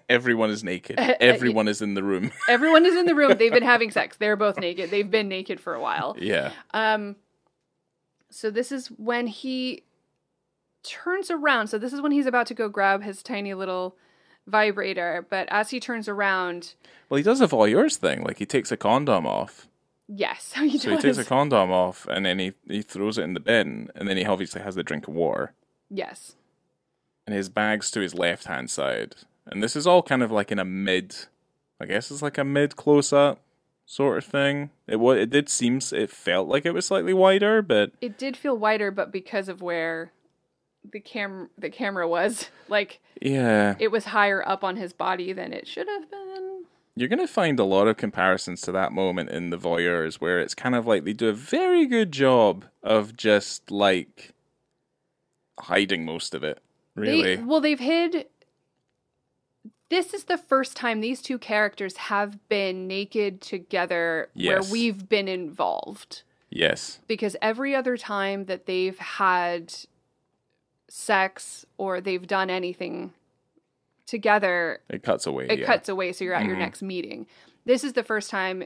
Everyone is naked. Everyone is in the room. everyone is in the room. They've been having sex. They're both naked. They've been naked for a while. Yeah. So this is when he turns around. So this is when he's about to go grab his tiny little vibrator. But as he turns around, Well, he does a voyeur's thing. Like, he takes a condom off. yes, he So he does. takes a condom off, and then he throws it in the bin, and then he obviously has the drink of water. Yes. And his bag's to his left-hand side. And this is all kind of like in a mid... I guess it's like a mid close-up sort of thing. It felt like it was slightly wider, but... It did feel wider, but because of where the camera was, like, Yeah. it was higher up on his body than it should have been. You're going to find a lot of comparisons to that moment in the voyeurs where it's kind of like they do a very good job of just, like, hiding most of it, really. They've hid... This is the first time these two characters have been naked together where Yes. we've been involved. Yes. Because every other time that they've had sex or they've done anything together, It cuts away. it yeah. cuts away, so you're at your next meeting. This is the first time,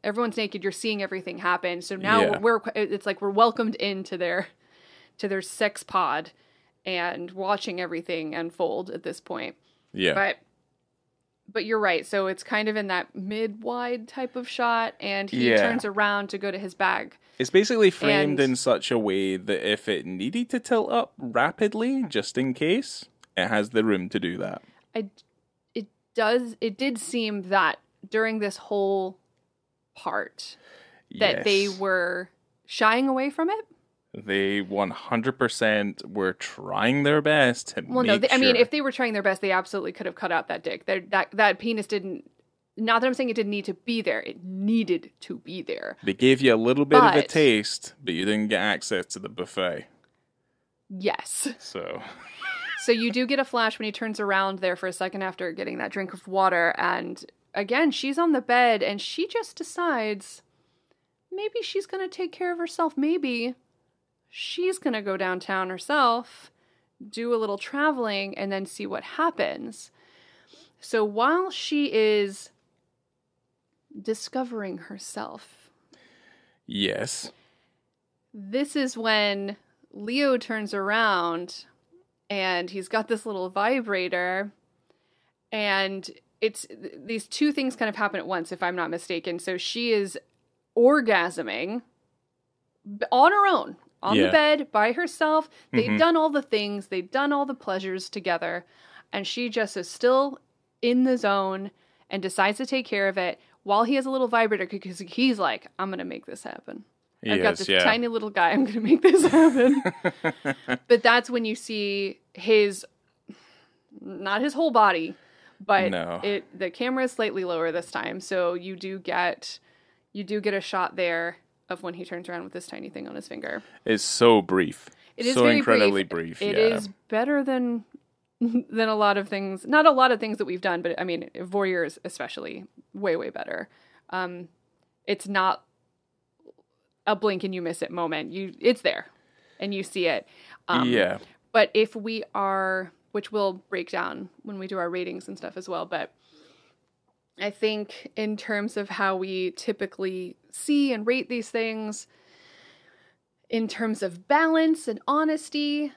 everyone's naked, you're seeing everything happen. So now Yeah. it's like we're welcomed into their sex pod and watching everything unfold at this point. Yeah. But you're right. So it's kind of in that mid-wide type of shot, and he Yeah. turns around to go to his bag. It's basically framed And- in such a way that if it needed to tilt up rapidly, just in case, it has the room to do that. It did seem that during this whole part that they Yes. were shying away from it. They 100% were trying their best to Well, no, make I mean, sure. if they were trying their best, they absolutely could have cut out that dick. That penis didn't. Not that I'm saying it didn't need to be there. It needed to be there. They gave you a little bit of a But- taste, but you didn't get access to the buffet. Yes. So, So you do get a flash when he turns around there for a second after getting that drink of water. And again, she's on the bed and she just decides maybe she's going to take care of herself. Maybe she's going to go downtown herself, do a little traveling, and then see what happens. So while she is discovering herself, yes. this is when Leo turns around and he's got this little vibrator, and it's these two things kind of happen at once, if I'm not mistaken. So she is orgasming on her own, on the Yeah. bed, by herself. They've done all the things, they've done all the pleasures together, and she just is still in the zone and decides to take care of it while he has a little vibrator, because he's like, I'm going to make this happen. I've got this tiny little guy. I'm going to make this happen. But that's when you see not his whole body, but No. the camera is slightly lower this time. So you do get a shot there of when he turns around with this tiny thing on his finger. It's so brief. It is so very incredibly brief. It yeah. is better than a lot of things. Not a lot of things that we've done, but I mean, voyeurs especially, way, way better. It's not a blink and you miss it moment. It's there and you see it. Yeah. But if we are, which we'll break down when we do our ratings and stuff as well, but I think in terms of how we typically see and rate these things, in terms of balance and honesty,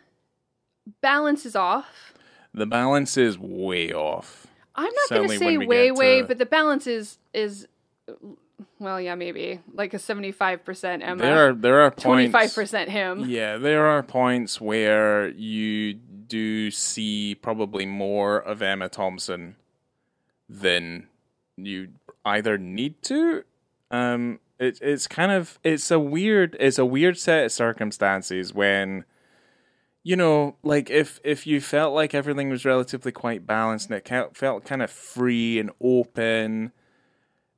balance is off. The balance is way off. I'm not going to Certainly say when we way, get to- but the balance is well, yeah, maybe like a 75% Emma, There are points. 25% him. Yeah, there are points where you do see probably more of Emma Thompson than you either need to. It's a weird set of circumstances when, you know, like if you felt like everything was relatively quite balanced and it felt kind of free and open,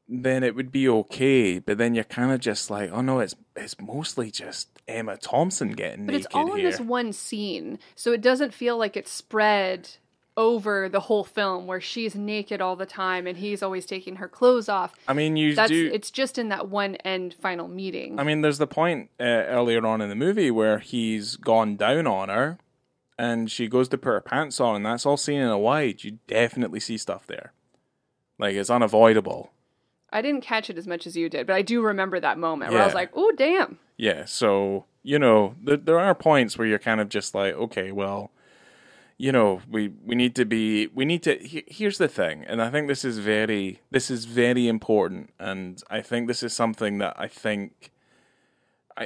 then it would be okay. But then you're kind of just like, oh no, it's mostly just Emma Thompson getting But naked it's all in here. this one scene, so it doesn't feel like it's spread over the whole film where she's naked all the time and he's always taking her clothes off. I mean, It's just in that one end final meeting. I mean, there's the point earlier on in the movie where he's gone down on her, and she goes to put her pants on, and that's all seen in a wide. You definitely see stuff there, like it's unavoidable. I didn't catch it as much as you did, but I do remember that moment where I was like, "Oh, damn." Yeah, so, there are points where you're kind of just like, okay, well, we need to, here's the thing, and I think this is very important, and I think this is something that I think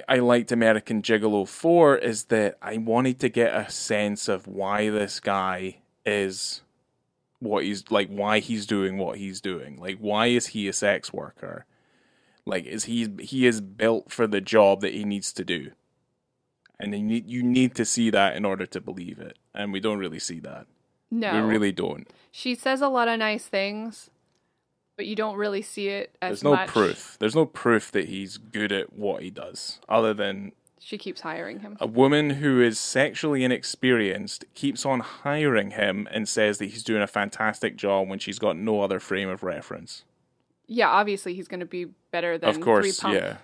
I liked American Gigolo for, is that I wanted to get a sense of why this guy is what he's, like, why he's doing what he's doing. Like, why is he a sex worker? Like, he is built for the job that he needs to do. And you need to see that in order to believe it. And we don't really see that. No. We really don't. She says a lot of nice things, but you don't really see it as There's no much. proof. There's no proof that he's good at what he does, other than She keeps hiring him. a woman who is sexually inexperienced keeps on hiring him and says that he's doing a fantastic job when she's got no other frame of reference. Yeah, obviously he's going to be better than Of course, 3 Pump. yeah.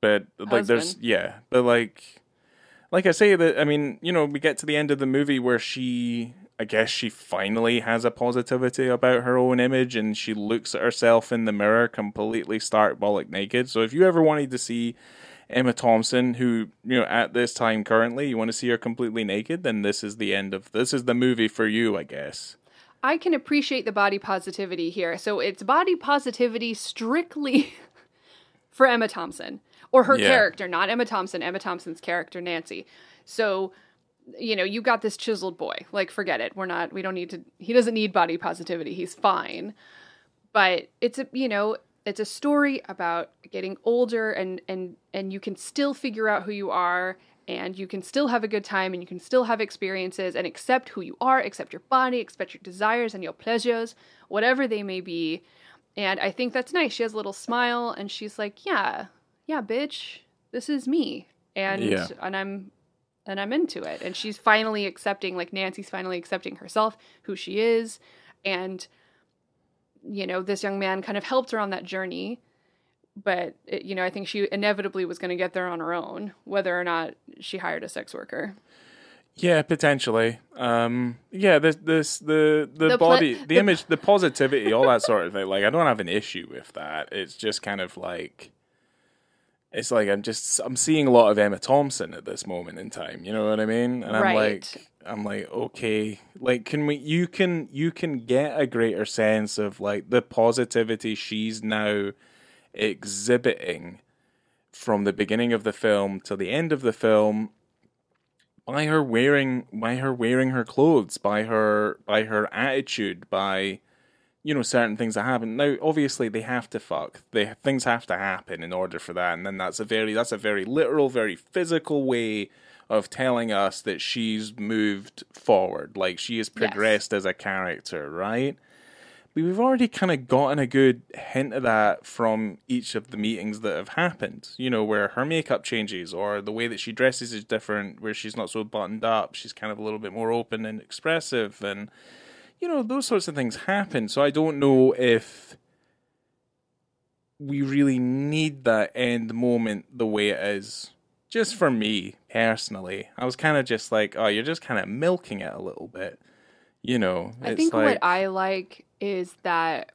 But like Husband. but like I say, that I mean, we get to the end of the movie where I guess she finally has a positivity about her own image, and she looks at herself in the mirror completely stark bollock naked. So if you ever wanted to see Emma Thompson, who, at this time currently, you want to see her completely naked, then this is the movie for you, I guess. I can appreciate the body positivity here. So it's body positivity strictly for Emma Thompson. Or her character, not Emma Thompson. Emma Thompson's character, Nancy. So, you got this chiseled boy. Like, forget it. He doesn't need body positivity. He's fine. But it's a story about getting older, and you can still figure out who you are, and you can still have a good time, and you can still have experiences, and accept who you are, accept your body, accept your desires and your pleasures, whatever they may be. And I think that's nice. She has a little smile, and she's like, yeah, bitch, this is me. And I'm into it. And she's finally accepting, like Nancy's finally accepting herself, who she is. And, this young man kind of helped her on that journey. But, I think she inevitably was going to get there on her own, whether or not she hired a sex worker. Yeah, potentially. The body, the image, the positivity, all that sort of thing. Like, I don't have an issue with that. It's just kind of like, it's like I'm seeing a lot of Emma Thompson at this moment in time. You know what I mean? And I'm like, okay, like, you can get a greater sense of, like, the positivity she's now exhibiting from the beginning of the film to the end of the film by her wearing her clothes, by her attitude, by certain things that happen. Now, obviously, they have to fuck. Things have to happen in order for that, and then that's a very literal, very physical way of telling us that she's moved forward, like she has progressed as a character, right? But we've already kind of gotten a good hint of that from each of the meetings that have happened, where her makeup changes, or the way that she dresses is different, where she's not so buttoned up, she's kind of a little bit more open and expressive, and those sorts of things happen. So I don't know if we really need that end moment the way it is. Just for me, personally, I was kind of just like, oh, you're just kind of milking it a little bit. I think what I like is that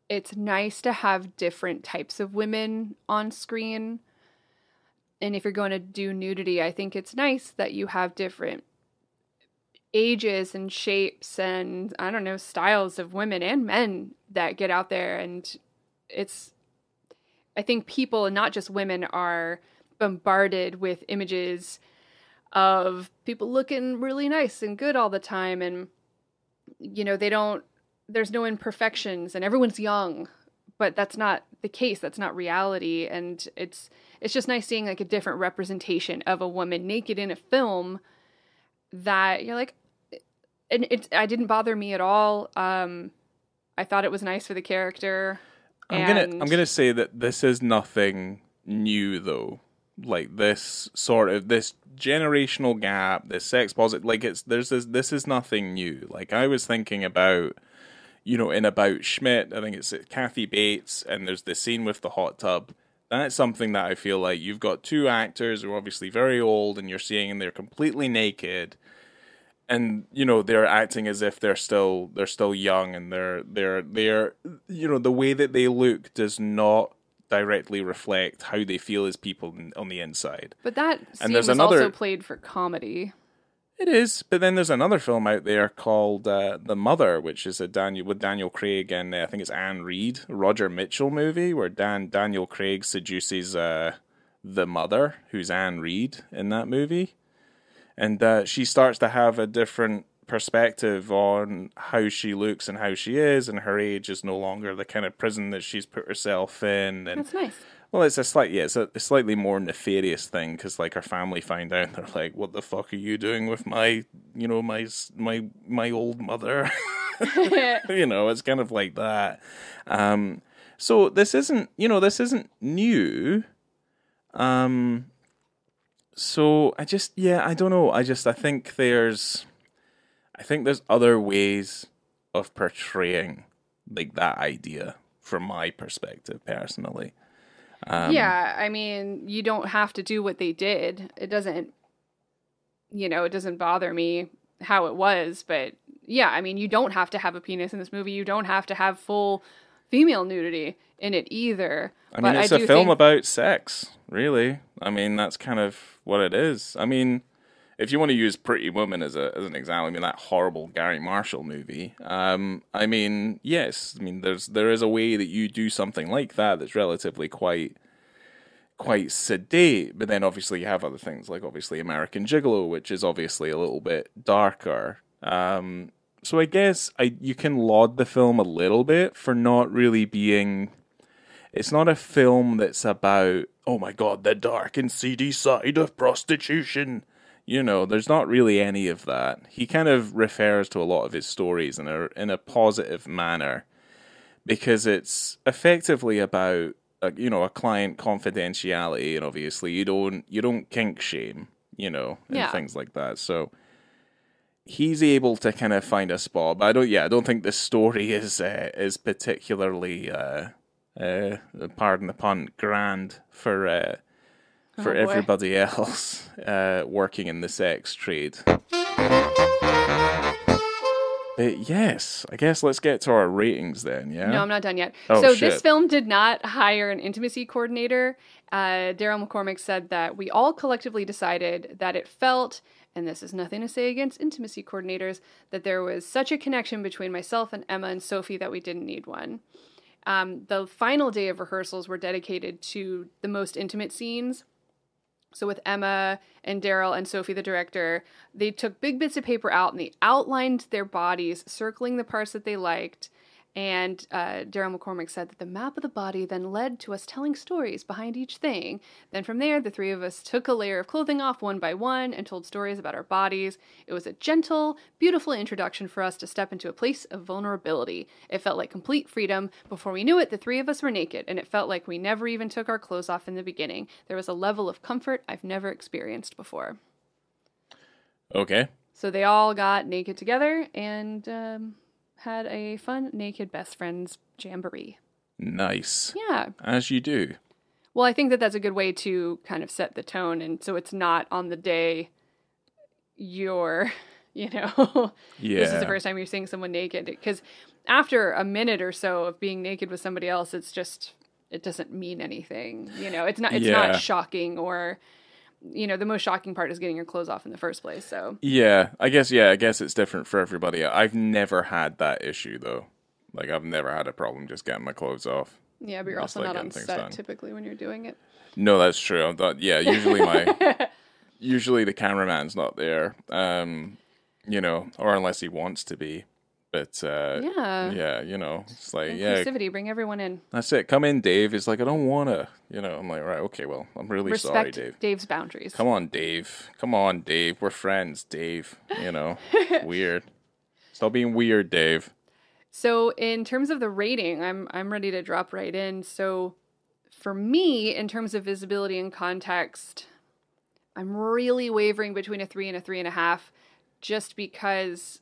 it's nice to have different types of women on screen. And if you're going to do nudity, I think it's nice that you have different ages and shapes and, I don't know, styles of women and men that get out there. And I think people, and not just women, are bombarded with images of people looking really nice and good all the time. And, there's no imperfections and everyone's young, but that's not the case. That's not reality. And it's just nice seeing, like, a different representation of a woman naked in a film that you're like, and it didn't bother me at all. I thought it was nice for the character. I'm gonna say that this is nothing new though. Like this generational gap, this sex positive, like this is nothing new. Like I was thinking about, in About Schmidt, I think it's Kathy Bates, and there's the scene with the hot tub. That's something that I feel like you've got two actors who are obviously very old, and you're seeing they're completely naked, and they're acting as if they're still young, and they're the way that they look does not directly reflect how they feel as people on the inside. But that scene was also played for comedy. It is, but then there's another film out there called The Mother, which is with Daniel Craig and I think it's Anne Reid, a Roger Mitchell movie, where Daniel Craig seduces the mother, who's Anne Reid in that movie. And she starts to have a different perspective on how she looks and how she is, and her age is no longer the kind of prison that she's put herself in. And that's nice. Well, it's a slightly more nefarious thing, because like her family find out and they're like, "What the fuck are you doing with my old mother?" It's kind of like that. So this isn't new. So I don't know. I think there's other ways of portraying like that idea from my perspective personally. I mean, you don't have to do what they did. It doesn't bother me how it was, but yeah, I mean, you don't have to have a penis in this movie. You don't have to have full female nudity in it either. I mean, it's a film about sex, really. I mean, that's kind of what it is. I mean, if you want to use Pretty Woman as an example, I mean, that horrible Gary Marshall movie. I mean, yes. I mean, there is a way that you do something like that that's relatively quite sedate, but then obviously you have other things, like obviously American Gigolo, which is obviously a little bit darker. So I guess you can laud the film a little bit for not really being... It's not a film that's about, oh my god, the dark and seedy side of prostitution. There's not really any of that. He kind of refers to a lot of his stories in a positive manner, because it's effectively about a client confidentiality, and obviously you don't kink shame, and things like that. So he's able to kind of find a spot. But I don't think the story is particularly pardon the pun, grand for everybody else working in the sex trade. But yes, I guess let's get to our ratings then, yeah? No, I'm not done yet. Oh, so shit. This film did not hire an intimacy coordinator. Daryl McCormack said that we all collectively decided that it felt, and this is nothing to say against intimacy coordinators, that there was such a connection between myself and Emma and Sophie that we didn't need one. The final day of rehearsals were dedicated to the most intimate scenes. So with Emma and Daryl and Sophie, the director, they took big bits of paper out and they outlined their bodies, circling the parts that they liked. And Daryl McCormack said that the map of the body then led to us telling stories behind each thing. Then from there, the three of us took a layer of clothing off one by one and told stories about our bodies. It was a gentle, beautiful introduction for us to step into a place of vulnerability. It felt like complete freedom. Before we knew it, the three of us were naked, and it felt like we never even took our clothes off in the beginning. There was a level of comfort I've never experienced before. Okay. So they all got naked together and... had a fun naked best friends jamboree. Nice. Yeah. As you do. Well, I think that that's a good way to kind of set the tone, and so it's not on the day you're, this is the first time you're seeing someone naked. Because after a minute or so of being naked with somebody else, it doesn't mean anything. It's not shocking, or... the most shocking part is getting your clothes off in the first place, so... I guess it's different for everybody. I've never had that issue, though. Like, I've never had a problem just getting my clothes off. Yeah, but you're also not on set, typically, when you're doing it. No, that's true. Usually the cameraman's not there, or unless he wants to be. But, it's like, inclusivity, bring everyone in. That's it. Come in, Dave. He's like, I don't want to. I'm like, right, okay, well, I'm really sorry, Dave. Respect Dave's boundaries. Come on, Dave. We're friends, Dave. Weird. Stop being weird, Dave. So in terms of the rating, I'm ready to drop right in. So for me, in terms of visibility and context, I'm really wavering between a 3 and a 3.5, just because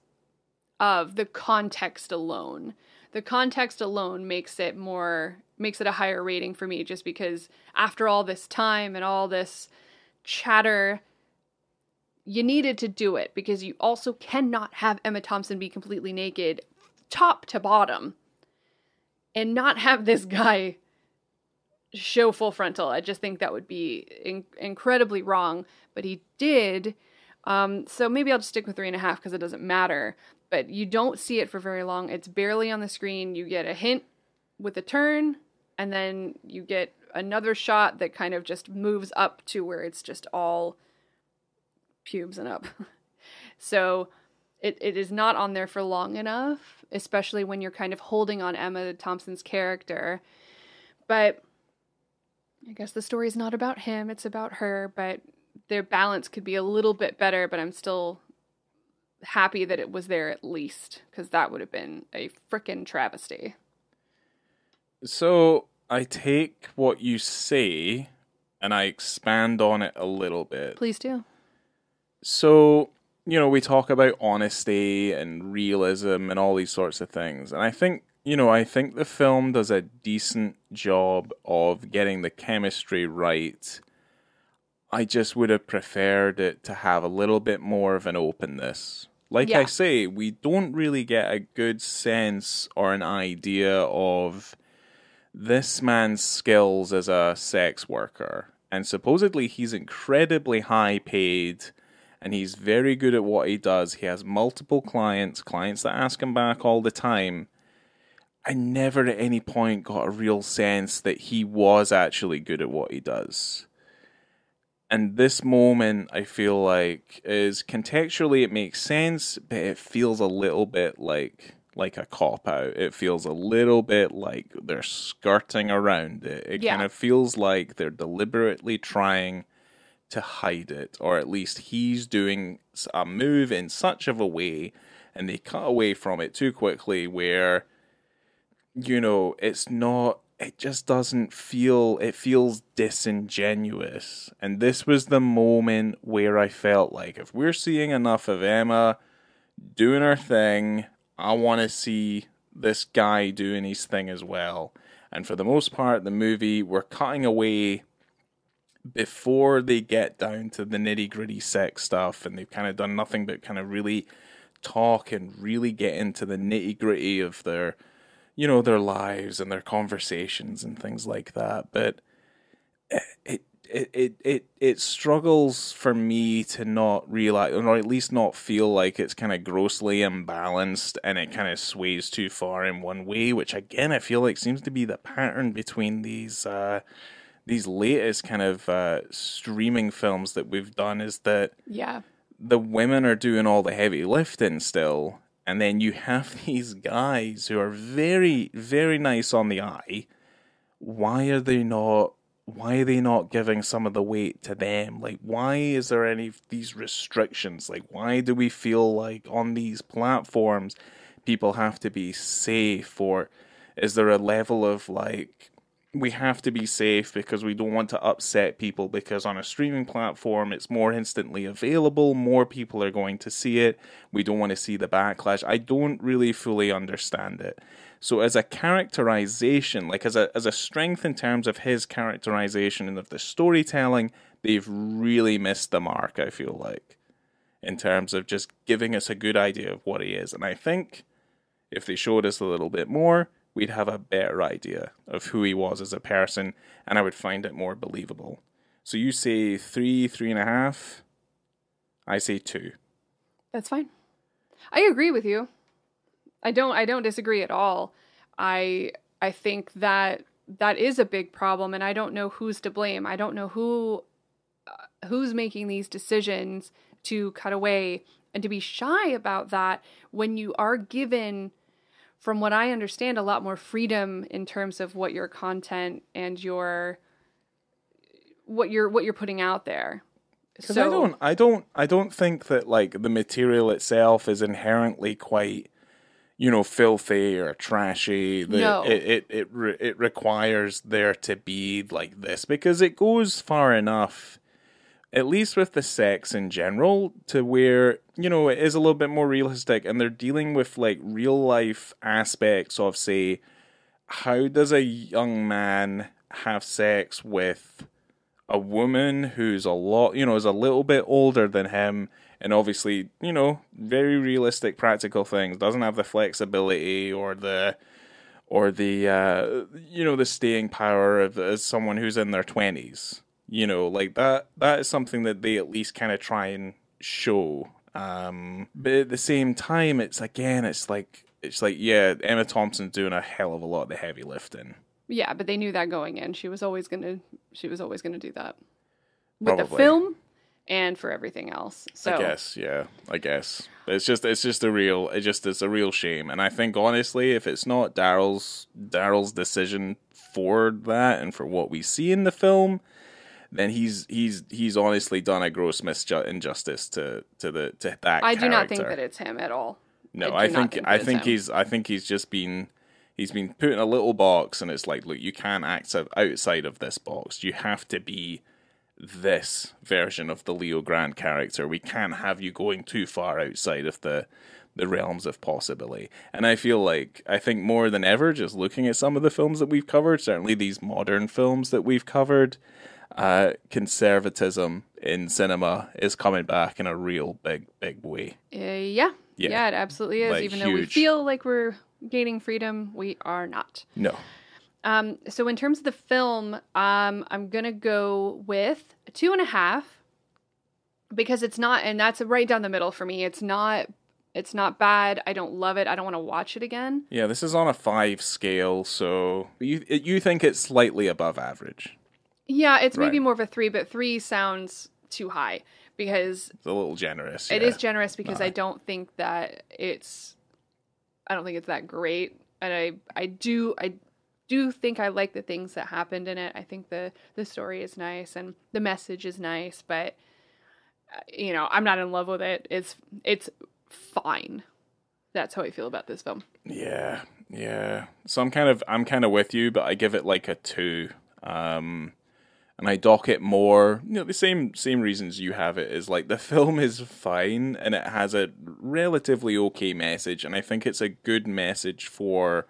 of the context alone. The context alone makes it a higher rating for me, just because after all this time and all this chatter, you needed to do it, because you also cannot have Emma Thompson be completely naked top to bottom and not have this guy show full frontal. I just think that would be incredibly wrong, but he did. So maybe I'll just stick with 3.5 because it doesn't matter. But you don't see it for very long. It's barely on the screen. You get a hint with a turn, and then you get another shot that kind of just moves up to where it's just all pubes and up. So it is not on there for long enough, especially when you're kind of holding on Emma Thompson's character. But I guess the story is not about him, it's about her, but their balance could be a little bit better, but I'm still happy that it was there at least, because that would have been a frickin' travesty. So I take what you say and I expand on it a little bit. Please do. So, we talk about honesty and realism and all these sorts of things. And I think the film does a decent job of getting the chemistry right. I just would have preferred it to have a little bit more of an openness. I say, we don't really get a good sense or an idea of this man's skills as a sex worker. And supposedly he's incredibly high paid, and he's very good at what he does. He has multiple clients that ask him back all the time. I never at any point got a real sense that he was actually good at what he does. And this moment, I feel like, is contextually it makes sense, but it feels a little bit like a cop-out. It feels a little bit like they're skirting around it. It kind of feels like they're deliberately trying to hide it, or at least he's doing a move in such of a way, and they cut away from it too quickly where, it's not... It just doesn't feel, it feels disingenuous. And this was the moment where I felt like, if we're seeing enough of Emma doing her thing, I want to see this guy doing his thing as well. And for the most part, the movie, we're cutting away before they get down to the nitty-gritty sex stuff, and they've kind of done nothing but kind of really talk and really get into the nitty-gritty of their lives and their conversations and things like that. But it struggles for me to not realize, or at least not feel like it's kind of grossly imbalanced and it kind of sways too far in one way, which again I feel like seems to be the pattern between these latest kind of streaming films that we've done, is that the women are doing all the heavy lifting still. And then you have these guys who are very, very nice on the eye. Why are they not giving some of the weight to them? Like, why is there any of these restrictions? Like, why do we feel like on these platforms people have to be safe? Or is there a level of like, we have to be safe because we don't want to upset people, because on a streaming platform it's more instantly available, more people are going to see it, we don't want to see the backlash. I don't really fully understand it. So as a characterization, like as a strength in terms of his characterization and of the storytelling, they've really missed the mark, I feel like, in terms of just giving us a good idea of what he is. And I think if they showed us a little bit more, we'd have a better idea of who he was as a person, and I would find it more believable. So you say 3.5. I say 2. That's fine. I agree with you. I don't disagree at all. I think that is a big problem, and I don't know who's to blame. I don't know who's making these decisions to cut away and to be shy about that when you are given, from what I understand, a lot more freedom in terms of what your content and what you're putting out there. So I don't think that like the material itself is inherently quite, filthy or trashy. No. It requires there to be like this because it goes far enough, at least with the sex in general, to where, it is a little bit more realistic and they're dealing with like real life aspects of, say, how does a young man have sex with a woman who's is a little bit older than him, and obviously, very realistic practical things, doesn't have the flexibility or the the staying power of as someone who's in their 20s. Like that is something that they at least kind of try and show. But at the same time, it's like, yeah, Emma Thompson's doing a hell of a lot of the heavy lifting. Yeah, but they knew that going in. She was always gonna do that. With Probably. the film and for everything else. So I guess. It's just a real shame. And I think honestly, if it's not Daryl's decision for that and for what we see in the film, then he's honestly done a gross injustice to that character. I do not think that it's him at all. No, I think he's just been put in a little box, and it's like, look, you can't act outside of this box. You have to be this version of the Leo Grande character. We can't have you going too far outside of the realms of possibility. And I think more than ever, just looking at some of the films that we've covered, certainly these modern films that we've covered, conservatism in cinema is coming back in a real big way. Yeah, it absolutely is. Even though we feel like we're gaining freedom, we are not. No. So in terms of the film, I'm going to go with a 2.5 because it's not, and that's right down the middle for me. It's not bad. I don't love it. I don't want to watch it again. Yeah, this is on a 5 scale, so you think it's slightly above average. Yeah, it's maybe more of a 3, but 3 sounds too high because it's a little generous. It is generous because I don't think it's that great, and I do think I like the things that happened in it. I think the story is nice and the message is nice, but I'm not in love with it. It's fine. That's how I feel about this film. Yeah. So I'm kind of with you, but I give it like a 2. And I dock it more, the same reasons you have it, is like the film is fine and it has a relatively okay message, and I think it's a good message for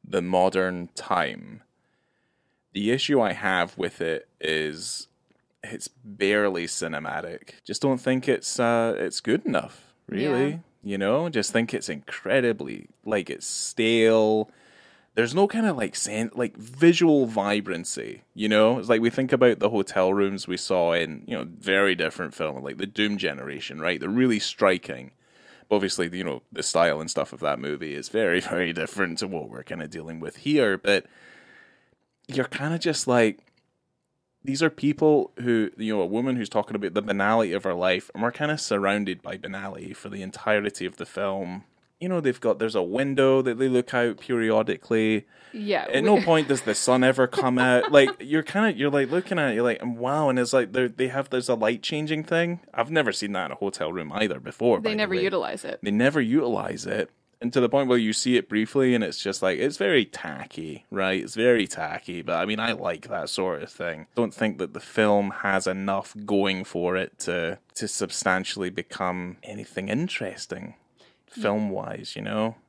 the modern time. The issue I have with it is it's barely cinematic. Just don't think it's good enough, really. Yeah. Just think it's incredibly, it's stale. There's no kind of visual vibrancy, It's like we think about the hotel rooms we saw in, very different film, like the Doom generation, right? They're really striking. Obviously, the style and stuff of that movie is very, very different to what we're kind of dealing with here. But you're kind of just like, these are people who, a woman who's talking about the banality of her life, and we're kind of surrounded by banality for the entirety of the film. There's a window that they look out periodically. Yeah. At no point does the sun ever come out. You're looking at it, you're like, wow, and it's like there's a light changing thing. I've never seen that in a hotel room either before. They never utilize it. They never utilize it. And to the point where you see it briefly and it's just like, it's very tacky, right? It's very tacky, but I mean, I like that sort of thing. Don't think that the film has enough going for it to substantially become anything interesting. Film-wise,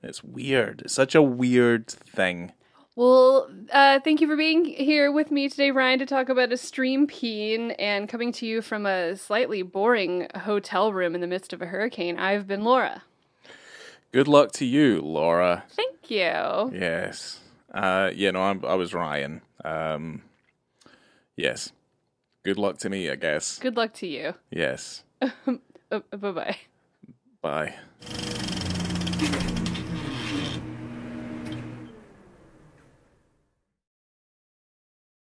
it's weird. It's such a weird thing. Well, thank you for being here with me today, Ryan, to talk about a stream peen and coming to you from a slightly boring hotel room in the midst of a hurricane. I've been Laura. Good luck to you, Laura. Thank you. Yes. I was Ryan. Yes. Good luck to me, I guess. Good luck to you. Yes. Bye-bye. Bye.